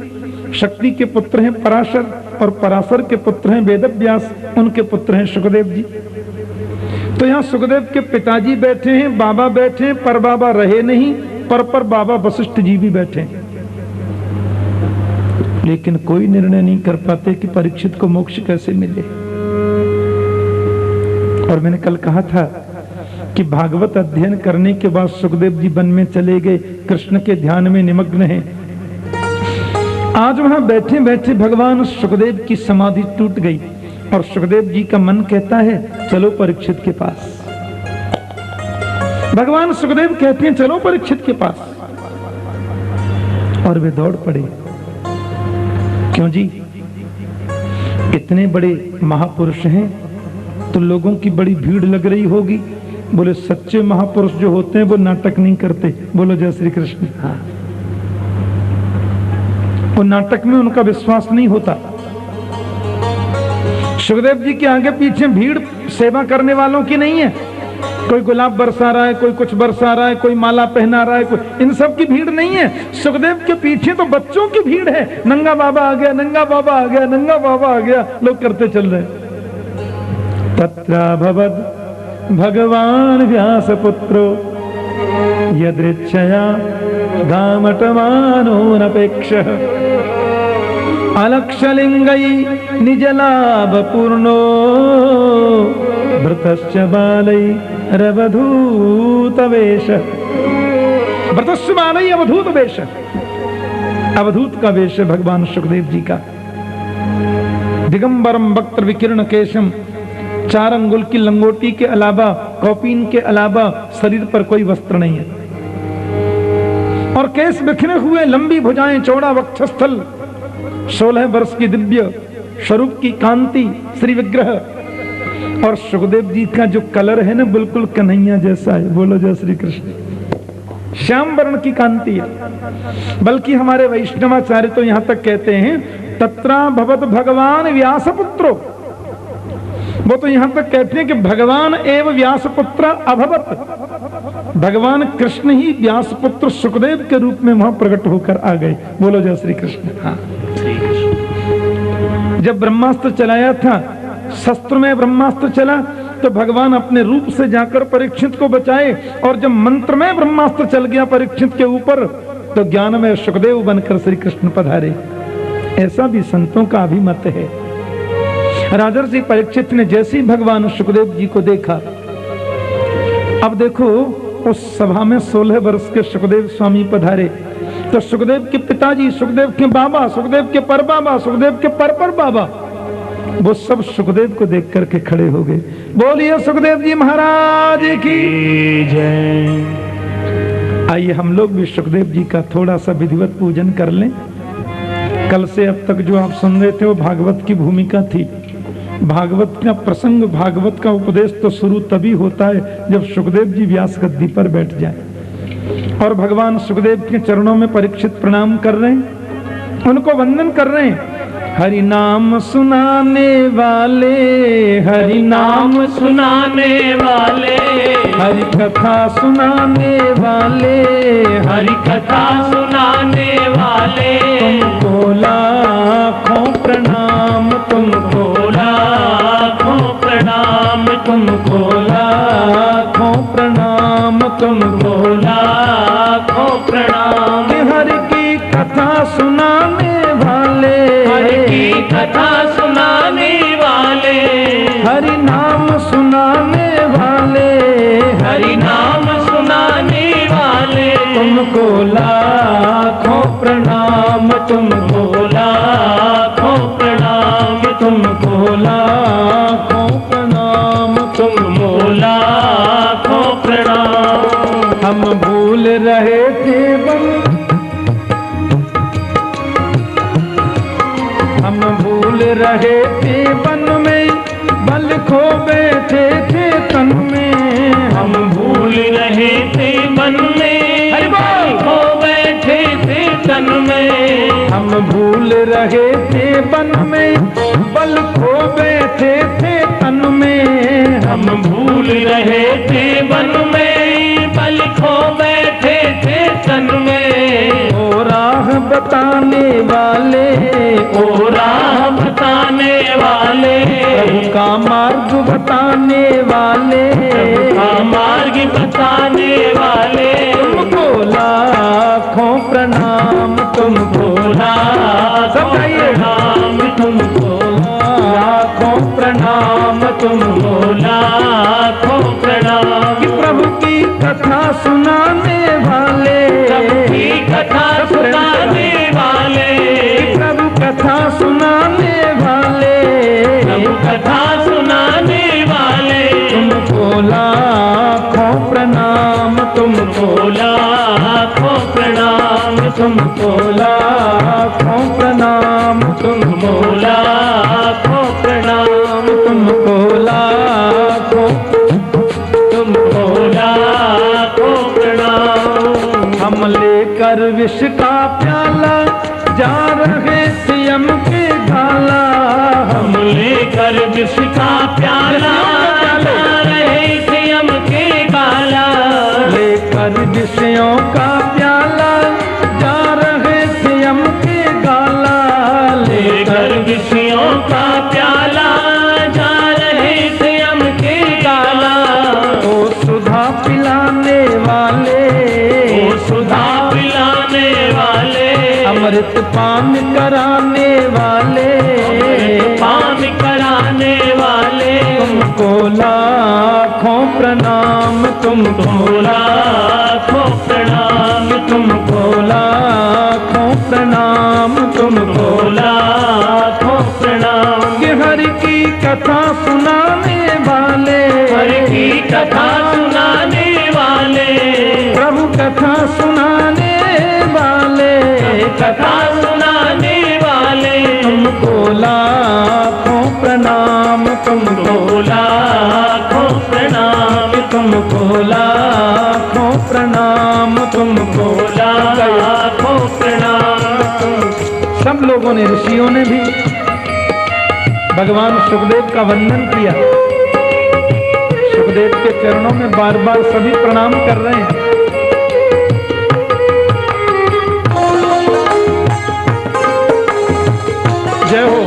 शक्ति के पुत्र हैं पराशर और पराशर के पुत्र हैं वेदव्यास, उनके पुत्र हैं सुखदेव जी। तो यहाँ सुखदेव के पिताजी बैठे हैं, बाबा बैठे हैं, पर बाबा रहे नहीं, पर बाबा वशिष्ठ जी भी बैठे हैं, लेकिन कोई निर्णय नहीं कर पाते कि परीक्षित को मोक्ष कैसे मिले। और मैंने कल कहा था कि भागवत अध्ययन करने के बाद सुखदेव जी वन में चले गए, कृष्ण के ध्यान में निमग्न हैं। आज वहां बैठे बैठे भगवान सुखदेव की समाधि टूट गई और सुखदेव जी का मन कहता है चलो परीक्षित के पास। भगवान सुखदेव कहते हैं चलो परीक्षित के पास। और वे दौड़ पड़े। क्यों जी? इतने बड़े महापुरुष हैं तो लोगों की बड़ी भीड़ लग रही होगी। बोले सच्चे महापुरुष जो होते हैं वो नाटक नहीं करते। बोलो जय श्री कृष्ण। हाँ, वो नाटक में उनका विश्वास नहीं होता। सुखदेव जी के आगे पीछे भीड़ सेवा करने वालों की नहीं है। कोई गुलाब बरसा रहा है, कोई कुछ बरसा रहा है, कोई माला पहना रहा है, कोई इन सब की भीड़ नहीं है। सुखदेव के पीछे तो बच्चों की भीड़ है। नंगा बाबा आ गया, नंगा बाबा आ गया, नंगा बाबा आ गया, लोग करते चल रहे। तत्राभवद भगवान व्यास पुत्रो यदृच्छया गामटमानोनपेक्षः अलक्षलिंगई निजलाभ पूर्णो भृतश्च बालई रवधूत वेश। भृतश्च बालई अवधूत वेश, अवधूत का वेश है भगवान सुखदेव जी का। दिगंबरम वक्त्र विकीर्ण केशम, 4 अंगुल की लंगोटी के अलावा, कौपीन के अलावा शरीर पर कोई वस्त्र नहीं है। और केश बिखरे हुए, लंबी भुजाएं, चौड़ा वक्षस्थल, 16 वर्ष की दिव्य स्वरूप की कांति, श्री विग्रह। और सुखदेव जी का जो कलर है ना, बिल्कुल कन्हैया जैसा है। बोलो जय श्री कृष्ण। श्याम वर्ण की कांति है। बल्कि हमारे वैष्णवाचार्य तो यहां तक कहते हैं तत्रा भवत भगवान व्यास पुत्रो। वो तो यहां तक कहते हैं कि भगवान एवं व्यास पुत्र अभवत। भगवान कृष्ण ही व्यास पुत्र सुखदेव के रूप में वहां प्रकट होकर आ गए। बोलो जय श्री कृष्ण। हाँ, जब ब्रह्मास्त्र चलाया था, शस्त्र में ब्रह्मास्त्र चला, तो भगवान अपने रूप से जाकर परीक्षित को बचाए। और जब मंत्र में ब्रह्मास्त्र चल गया परीक्षित के ऊपर, तो ज्ञान में सुखदेव बनकर श्री कृष्ण पधारे। ऐसा भी संतों का अभिमत है। राजर्षि परीक्षित ने जैसे ही भगवान सुखदेव जी को देखा, अब देखो उस सभा में 16 वर्ष के सुखदेव स्वामी पधारे, तो सुखदेव के पिताजी, सुखदेव के बाबा, सुखदेव के परबाबा, सुखदेव के पर बाबा, वो सब सुखदेव को देख करके खड़े हो गए। बोलिए सुखदेव जी महाराज की जय। आइए हम लोग भी सुखदेव जी का थोड़ा सा विधिवत पूजन कर लें। कल से अब तक जो आप सुन रहे थे वो भागवत की भूमिका थी। भागवत का प्रसंग, भागवत का उपदेश तो शुरू तभी होता है जब सुखदेव जी व्यास गद्दी पर बैठ जाए। और भगवान सुखदेव के चरणों में परीक्षित प्रणाम कर रहे हैं, उनको वंदन कर रहे हैं। हरि नाम सुनाने वाले, हरि नाम सुनाने वाले, हरि कथा सुनाने वाले, हरि कथा सुनाने वाले, तुमको लाखों प्रणाम, तुमको लाखों प्रणाम, तुमको लाखों प्रणाम, तुमको लाखों प्रणाम। हरि की कथा सुनाने वाले, हरि की कथा सुनाने वाले, हरि नाम सुनाने वाले, हरि नाम सुनाने वाले, तुमको लाखों प्रणाम, तुमको लाखों प्रणाम, तुमको लाखों प्रणाम, तुमको लाखों प्रणाम। हम भूल रहे थे हम भूल रहे थे वन में, बल खो बैठे थे तन में। हम भूल रहे थे वन में, बल खो बैठे थे तन में। हम भूल रहे थे वन में, बल खो बैठे थे तन में। हम भूल रहे थे वन में, बल खो बैठे थे तन में। ओ राह बताने वाले, ओ राह बताने वाले, प्रभु का मार्ग बताने वाले, प्रभु का मार्ग बताने वाले, तुमको लाखों प्रणाम, तुमको लाखों प्रणाम, तुमको लाखों प्रणाम, तुमको लाखों प्रणाम। कि प्रभु की कथा सुनाने वाले, प्रभु की कथा सुनाने वाले, प्रभु कथा सुनाने वाले, प्रभु कथा सुनाने वाले, तुमको लाखों प्रणाम, तुमको लाखों प्रणाम, तुमको तुमको लाखों प्रणाम, तुमको लाखों प्रणाम, तुमको लाखों, तुमको लाखों प्रणाम। हम लेकर विष का प्याला जा रहे थे यम के गाला, हम लेकर विष का प्याला जा रहे थे यम के गाला, लेकर विषयों का प्याला जा रहे थे यम के गाला, लेकर विषयों का प्याला जा रहे थे यम के गाला। ओ सुधा पिलाने वाले, ओ सुधा पिलाने वाले, अमृत पान कराने वाले, पान कराने वाले, तुमको लाखों प्रणाम, तुमको लाखों प्रणाम, तुमको लाखों प्रणाम, तुमको लाखों प्रणाम। कि हरि की कथा सुनाने वाले, हरि की कथा सुनाने वाले, प्रभु कथा सुनाने वाले, कथा सुनाने वाले, तुमको लाखों प्रणाम, तुमको लाखों प्रणाम, तुमको लाखों प्रणाम, तुमको लाखों प्रणाम। सब लोगों ने, ऋषियों ने भी भगवान सुखदेव का वंदन किया। सुखदेव के चरणों में बार बार सभी प्रणाम कर रहे हैं। जय हो।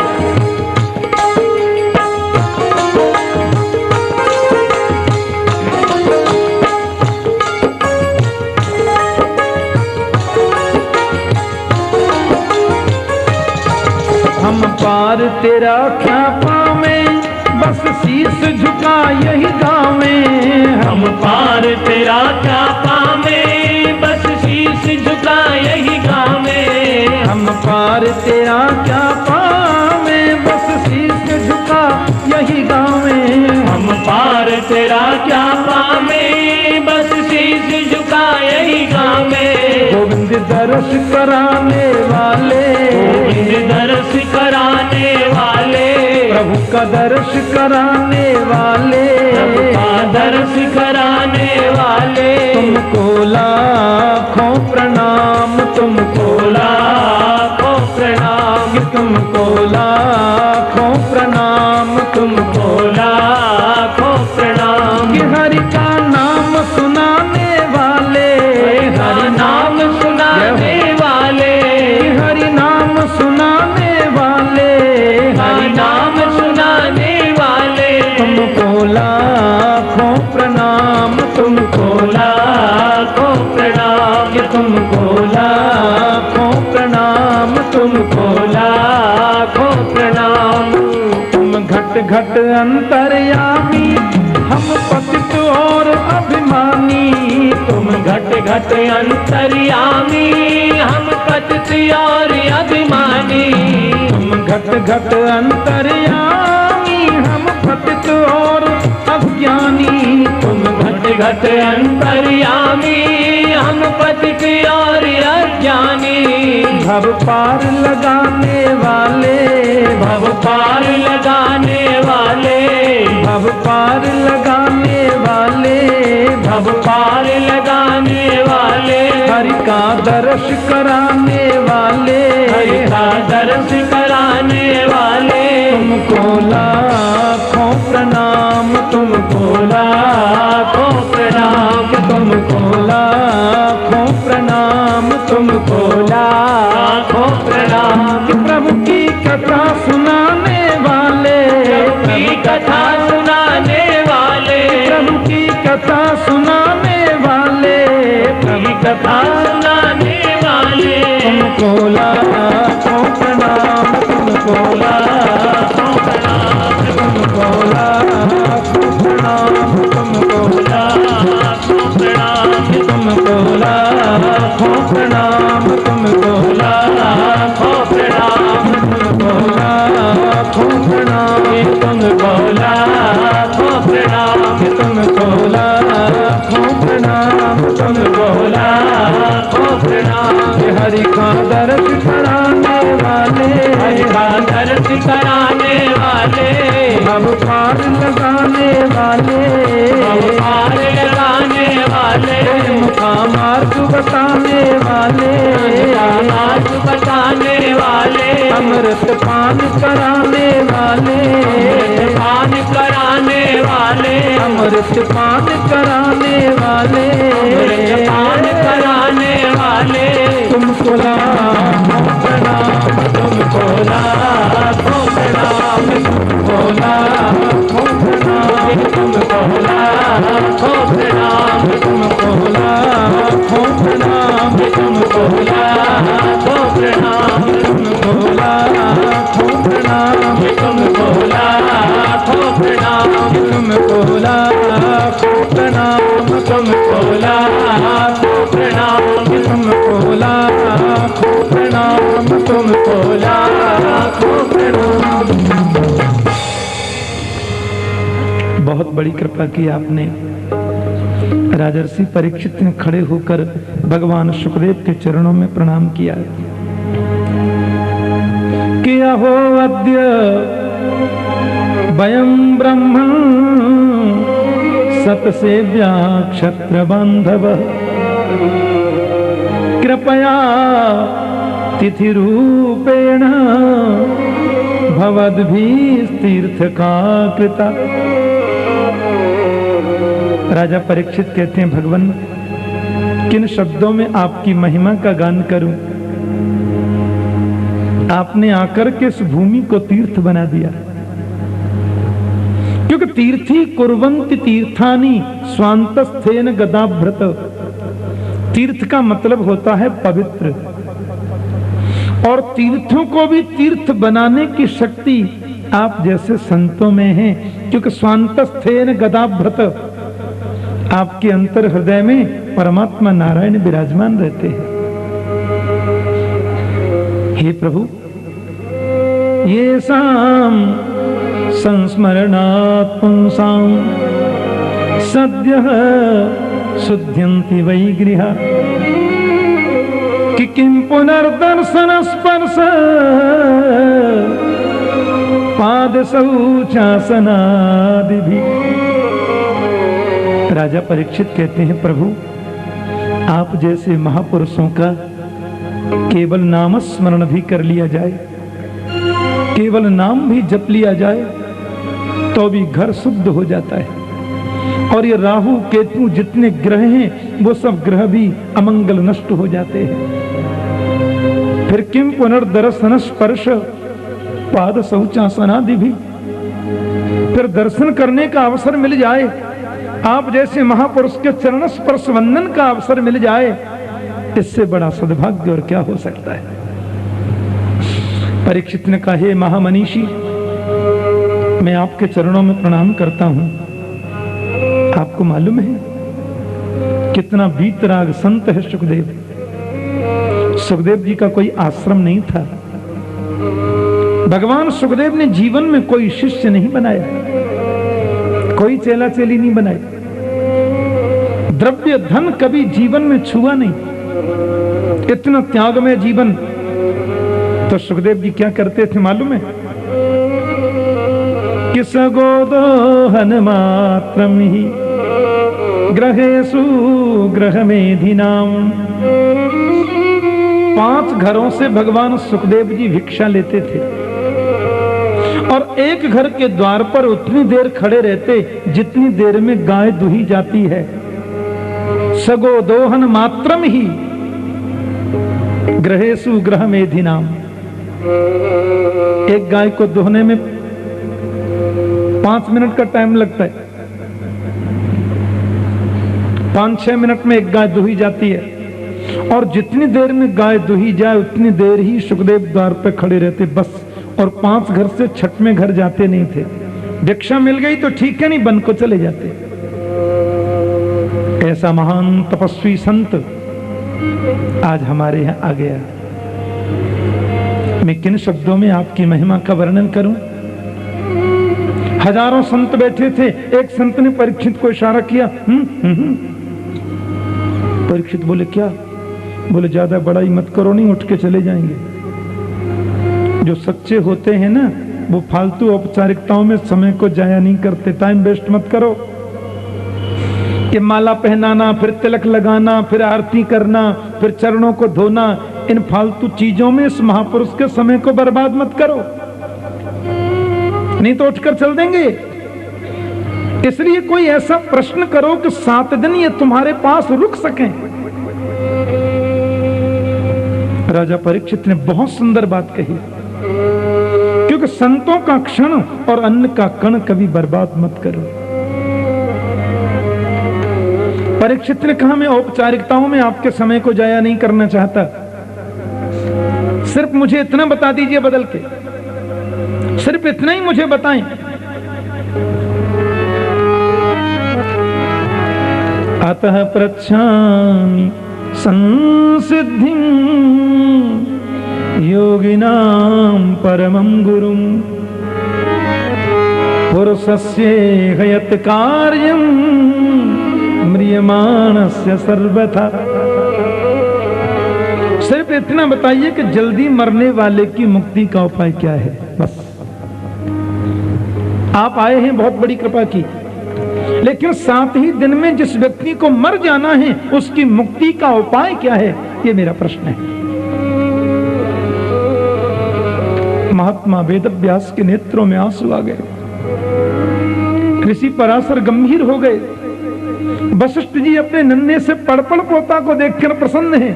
हम पार तेरा क्या पावे, बस शीश झुका यही गाँव में। हम पार तेरा क्या पावे, बस शीश झुका यही गाँव में। हम पार तेरा क्या पावे, बस शीश झुका यही गाँव में। हम पार तेरा क्या पावे, बस शीश झुका यही गाँव में। गोविंद दर्श कराने वाले, गोविंद दर्श कराने वाले, प्रभु का दर्श कराने वाले, प्रभु का दर्श कराने वाले, तुमको लाखों प्रणाम, तुमको लाखों प्रणाम, तुमको लाखों प्रणाम, तुमको लाखों प्रणाम। कि हरि का नाम सुनाने वाले, हरि नाम सुनाने वाले, हरि नाम सुनाने वाले, हरि नाम सुनाने वाले, तुमको लाखों प्रणाम, तुमको लाखों प्रणाम, तुमको लाखों प्रणाम, तुमको लाखों प्रणाम। तुम घट घट अंतर्यामी, हम पतित और अभिमानी। तुम घट घट अंतर्यामी, हम पतित और अभिमानी। तुम घट घट अंतर्यामी, हम पतित और अज्ञानी। तुम घट घट अंतर्यामी, हम पतित और अज्ञानी। भव पार लगाने वाले, भव पार लगाने वाले, भव पार लगाने वाले, भव पार लगाने वाले, हरि का दर्श कराने वाले, हरि का दर्श कराने वाले, तुमको लाखों प्रणाम, तुमको लाखों प्रणाम, तुमको लाखों प्रणाम, तुमको लाखों प्रणाम। प्रभु की कथा सुनाने वाले, प्रभु की कथा सुनाने वाले, प्रभु की कथा सुनाने वाले, प्रभु कथा सुनाने वाले, तुमको लाखों प्रणाम, तुमको लाखों प्रणाम, तुमको लाखों प्रणाम, तुमको लाखों प्रणाम, तुमको लाखों प्रणाम, तुमको लाखों प्रणाम, तुमको लाखों प्रणाम, तुमको लाखों प्रणाम, तुमको लाखों प्रणाम, तुमको लाखों प्रणाम। हरि का दर्श कराने वाले, हरि का दर्श कराने वाले, भव पार लगाने वाले, भव पार लगाने वाले, प्रेम का मार्ग बताने वाले, मार्ग बताने वाले, अमृत पान कराने वाले, पान कराने वाले, अमृत पान कराने वाले, पान कराने वाले, तुमको लाखों प्रणाम, तुमको लाखों प्रणाम, तुमको लाखों प्रणाम, तुमको लाखों प्रणाम, तुमको लाखों प्रणाम, तुमको लाखों प्रणाम, तुमको लाखों प्रणाम, तुमको लाखों प्रणाम, तुमको लाखों प्रणाम, तुमको लाखों प्रणाम, तुमको लाखों प्रणाम, तुमको लाखों प्रणाम। बहुत बड़ी कृपा की आपने। राजर्षि परीक्षित ने खड़े होकर भगवान सुखदेव के चरणों में प्रणाम किया कि अहो अद्य वयं ब्रह्मन् सतसेव्या क्षत्र बांधव कृपया तिथि रूपेण भवद्भिस्तीर्थ का कृता। राजा परीक्षित कहते हैं, भगवान किन शब्दों में आपकी महिमा का गान करूं। आपने आकर के इस भूमि को तीर्थ बना दिया, क्योंकि तीर्थी कुर्वन्ति तीर्थानि स्वांतस्थेन गदाभृत। तीर्थ का मतलब होता है पवित्र, और तीर्थों को भी तीर्थ बनाने की शक्ति आप जैसे संतों में है, क्योंकि स्वांतस्थेन गदाभृत, आपके अंतर हृदय में परमात्मा नारायण विराजमान रहते हैं। हे प्रभु, ये साम संस्मरणात् पुंसां सद्यः शुद्ध्यन्ति वै गृहा कि किं पुनर्दर्शन स्पर्श पाद शौचासनादिभिः। राजा परीक्षित कहते हैं, प्रभु आप जैसे महापुरुषों का केवल नामस्मरण भी कर लिया जाए, केवल नाम भी जप लिया जाए तो भी घर शुद्ध हो जाता है। और ये राहु केतु जितने ग्रह हैं वो सब ग्रह भी अमंगल नष्ट हो जाते हैं। फिर किम पुनर्दर्शन स्पर्श पाद शौचासनादि भी, फिर दर्शन करने का अवसर मिल जाए, आप जैसे महापुरुष के चरण स्पर्श वंदन का अवसर मिल जाए, इससे बड़ा सद्भाग्य और क्या हो सकता है। परीक्षित ने कहा, हे महामनीषी, मैं आपके चरणों में प्रणाम करता हूं। आपको मालूम है कितना वीतराग संत है सुखदेव। सुखदेव जी का कोई आश्रम नहीं था। भगवान सुखदेव ने जीवन में कोई शिष्य नहीं बनाया, कोई चेला चेली नहीं बनाई, द्रव्य धन कभी जीवन में छुआ नहीं। इतना त्यागमय जीवन। तो सुखदेव जी क्या करते थे मालूम है? कि सगोदोहन मात्रम ही ग्रहेषु ग्रहमेधिनाम। 5 घरों से भगवान सुखदेव जी भिक्षा लेते थे और एक घर के द्वार पर उतनी देर खड़े रहते जितनी देर में गाय दुही जाती है। सगोदोहन मात्रम ही ग्रहेषु ग्रहमेधिनाम। एक गाय को दोहने में 5 मिनट का टाइम लगता है। 5-6 मिनट में एक गाय दुही जाती है, और जितनी देर में गाय दुही जाए उतनी देर ही सुखदेव द्वार पर खड़े रहते बस। और 5 घर से 6वें घर जाते नहीं थे। भिक्षा मिल गई तो ठीक है, नहीं बन को चले जाते। ऐसा महान तपस्वी संत आज हमारे यहाँ आ गया। मैं किन शब्दों में आपकी महिमा का वर्णन करूं? हजारों संत बैठे थे, एक संत ने परीक्षित को इशारा किया। परीक्षित बोले क्या? बोले ज्यादा बड़ाई मत करो, नहीं उठ के चले जाएंगे। जो सच्चे होते हैं ना, वो फालतू औपचारिकताओं में समय को जाया नहीं करते। टाइम वेस्ट मत करो कि माला पहनाना, फिर तिलक लगाना, फिर आरती करना, फिर चरणों को धोना, इन फालतू चीजों में इस महापुरुष के समय को बर्बाद मत करो, नहीं तो उठकर चल देंगे। इसलिए कोई ऐसा प्रश्न करो कि 7 दिन ये तुम्हारे पास रुक सकें। राजा परीक्षित ने बहुत सुंदर बात कही, क्योंकि संतों का क्षण और अन्न का कण कभी बर्बाद मत करो। परीक्षित ने कहा, मैं औपचारिकताओं में आपके समय को जाया नहीं करना चाहता, सिर्फ मुझे इतना बता दीजिए बदल के, सिर्फ इतना ही मुझे बताएं। अतः पृच्छामि संसिद्धिं योगिनां परमं गुरुं पुरुषस्येह यत् कार्यं म्रियमाणस्य सर्वथा। सिर्फ इतना बताइए कि जल्दी मरने वाले की मुक्ति का उपाय क्या है, बस। आप आए हैं, बहुत बड़ी कृपा की, लेकिन 7 ही दिन में जिस व्यक्ति को मर जाना है उसकी मुक्ति का उपाय क्या है, ये मेरा प्रश्न है। महात्मा वेदव्यास के नेत्रों में आंसू आ गए, ऋषि पराशर गंभीर हो गए, वशिष्ठ जी अपने नन्हे से पड़पड़ पोता को देखकर प्रसन्न हैं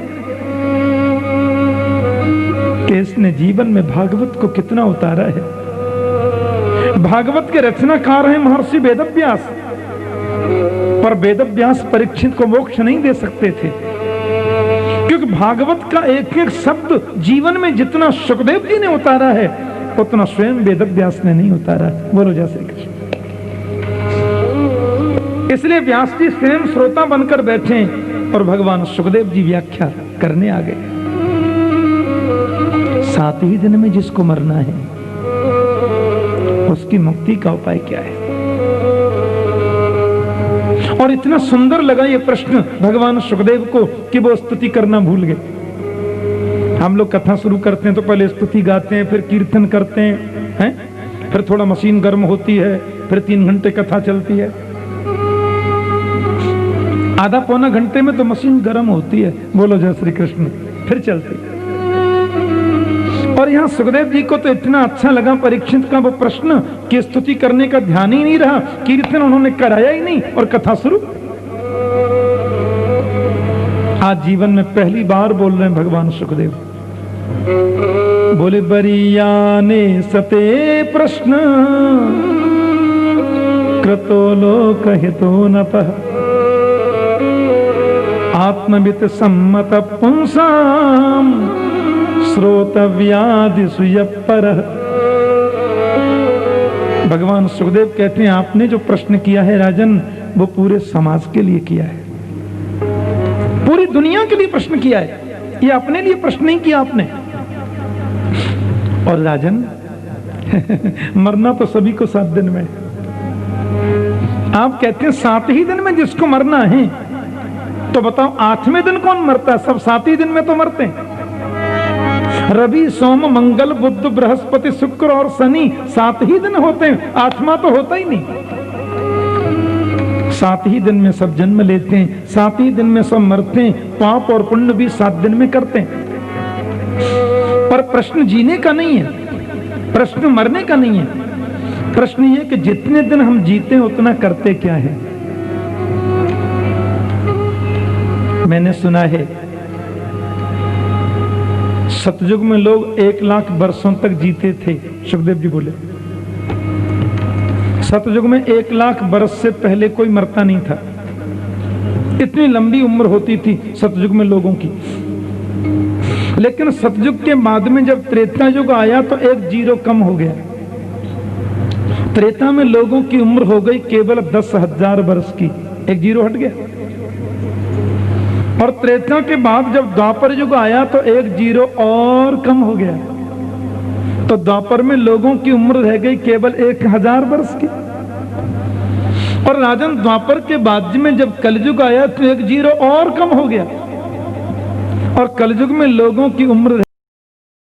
कि इसने जीवन में भागवत को कितना उतारा है। भागवत के रचनाकार हैं महर्षि वेदव्यास, पर वेदव्यास परीक्षित को मोक्ष नहीं दे सकते थे, क्योंकि भागवत का एक एक शब्द जीवन में जितना सुखदेव जी ने उतारा है उतना स्वयं वेदव्यास ने नहीं उतारा। बोलो जय श्री कृष्ण। इसलिए व्यास जी स्वयं श्रोता बनकर बैठे और भगवान सुखदेव जी व्याख्या करने आ गए। 7 ही दिन में जिसको मरना है उसकी मुक्ति का उपाय क्या है। और इतना सुंदर लगा ये प्रश्न भगवान सुखदेव को कि वो स्तुति करना भूल गए। हम लोग कथा शुरू करते हैं तो पहले स्तुति गाते हैं, फिर कीर्तन करते हैं, फिर थोड़ा मशीन गर्म होती है, फिर 3 घंटे कथा चलती है। आधा पौना घंटे में तो मशीन गर्म होती है, बोलो जय श्री कृष्ण, फिर चलती है। और यहाँ सुखदेव जी को तो इतना अच्छा लगा परीक्षित का वो प्रश्न कि स्तुति करने का ध्यान ही नहीं रहा, कीर्तन उन्होंने कराया ही नहीं और कथा शुरू। आज जीवन में पहली बार बोल रहे हैं भगवान सुखदेव, बोले बरियाने सते प्रश्न कृतो लोक हितो नतः आत्मवित सम्मत पुंसाम श्रोतव्यादिषु यप्परः। भगवान सुखदेव कहते हैं आपने जो प्रश्न किया है राजन, वो पूरे समाज के लिए किया है, पूरी दुनिया के लिए प्रश्न किया है, ये अपने लिए प्रश्न नहीं किया आपने। और राजन मरना तो सभी को 7 दिन में, आप कहते हैं 7 ही दिन में जिसको मरना है, तो बताओ 8वें दिन कौन मरता है? सब 7 ही दिन में तो मरते हैं। रवि सोम मंगल बुध बृहस्पति शुक्र और शनि 7 ही दिन होते हैं, 8वां तो होता ही नहीं। 7 ही दिन में सब जन्म लेते हैं, 7 ही दिन में सब मरते हैं, पाप और पुण्य भी 7 दिन में करते हैं। पर प्रश्न जीने का नहीं है, प्रश्न मरने का नहीं है, प्रश्न ये कि जितने दिन हम जीते हैं उतना करते क्या है। मैंने सुना है सतयुग में लोग 1 लाख वर्षों तक जीते थे। सुखदेव जी बोले सतयुग में 1 लाख वर्ष से पहले कोई मरता नहीं था, इतनी लंबी उम्र होती थी सतयुग में लोगों की। लेकिन सतयुग के बाद में जब त्रेता युग आया तो 1 जीरो कम हो गया। त्रेता में लोगों की उम्र हो गई केवल 10,000 वर्ष की, 1 जीरो हट गया। और त्रेता के बाद जब द्वापर युग आया तो 1 जीरो और कम हो गया, तो द्वापर में लोगों की उम्र रह गई केवल 1000 वर्ष की। और राजन द्वापर के बाद में जब कलयुग आया तो 1 जीरो और कम हो गया, और कलयुग में लोगों की उम्र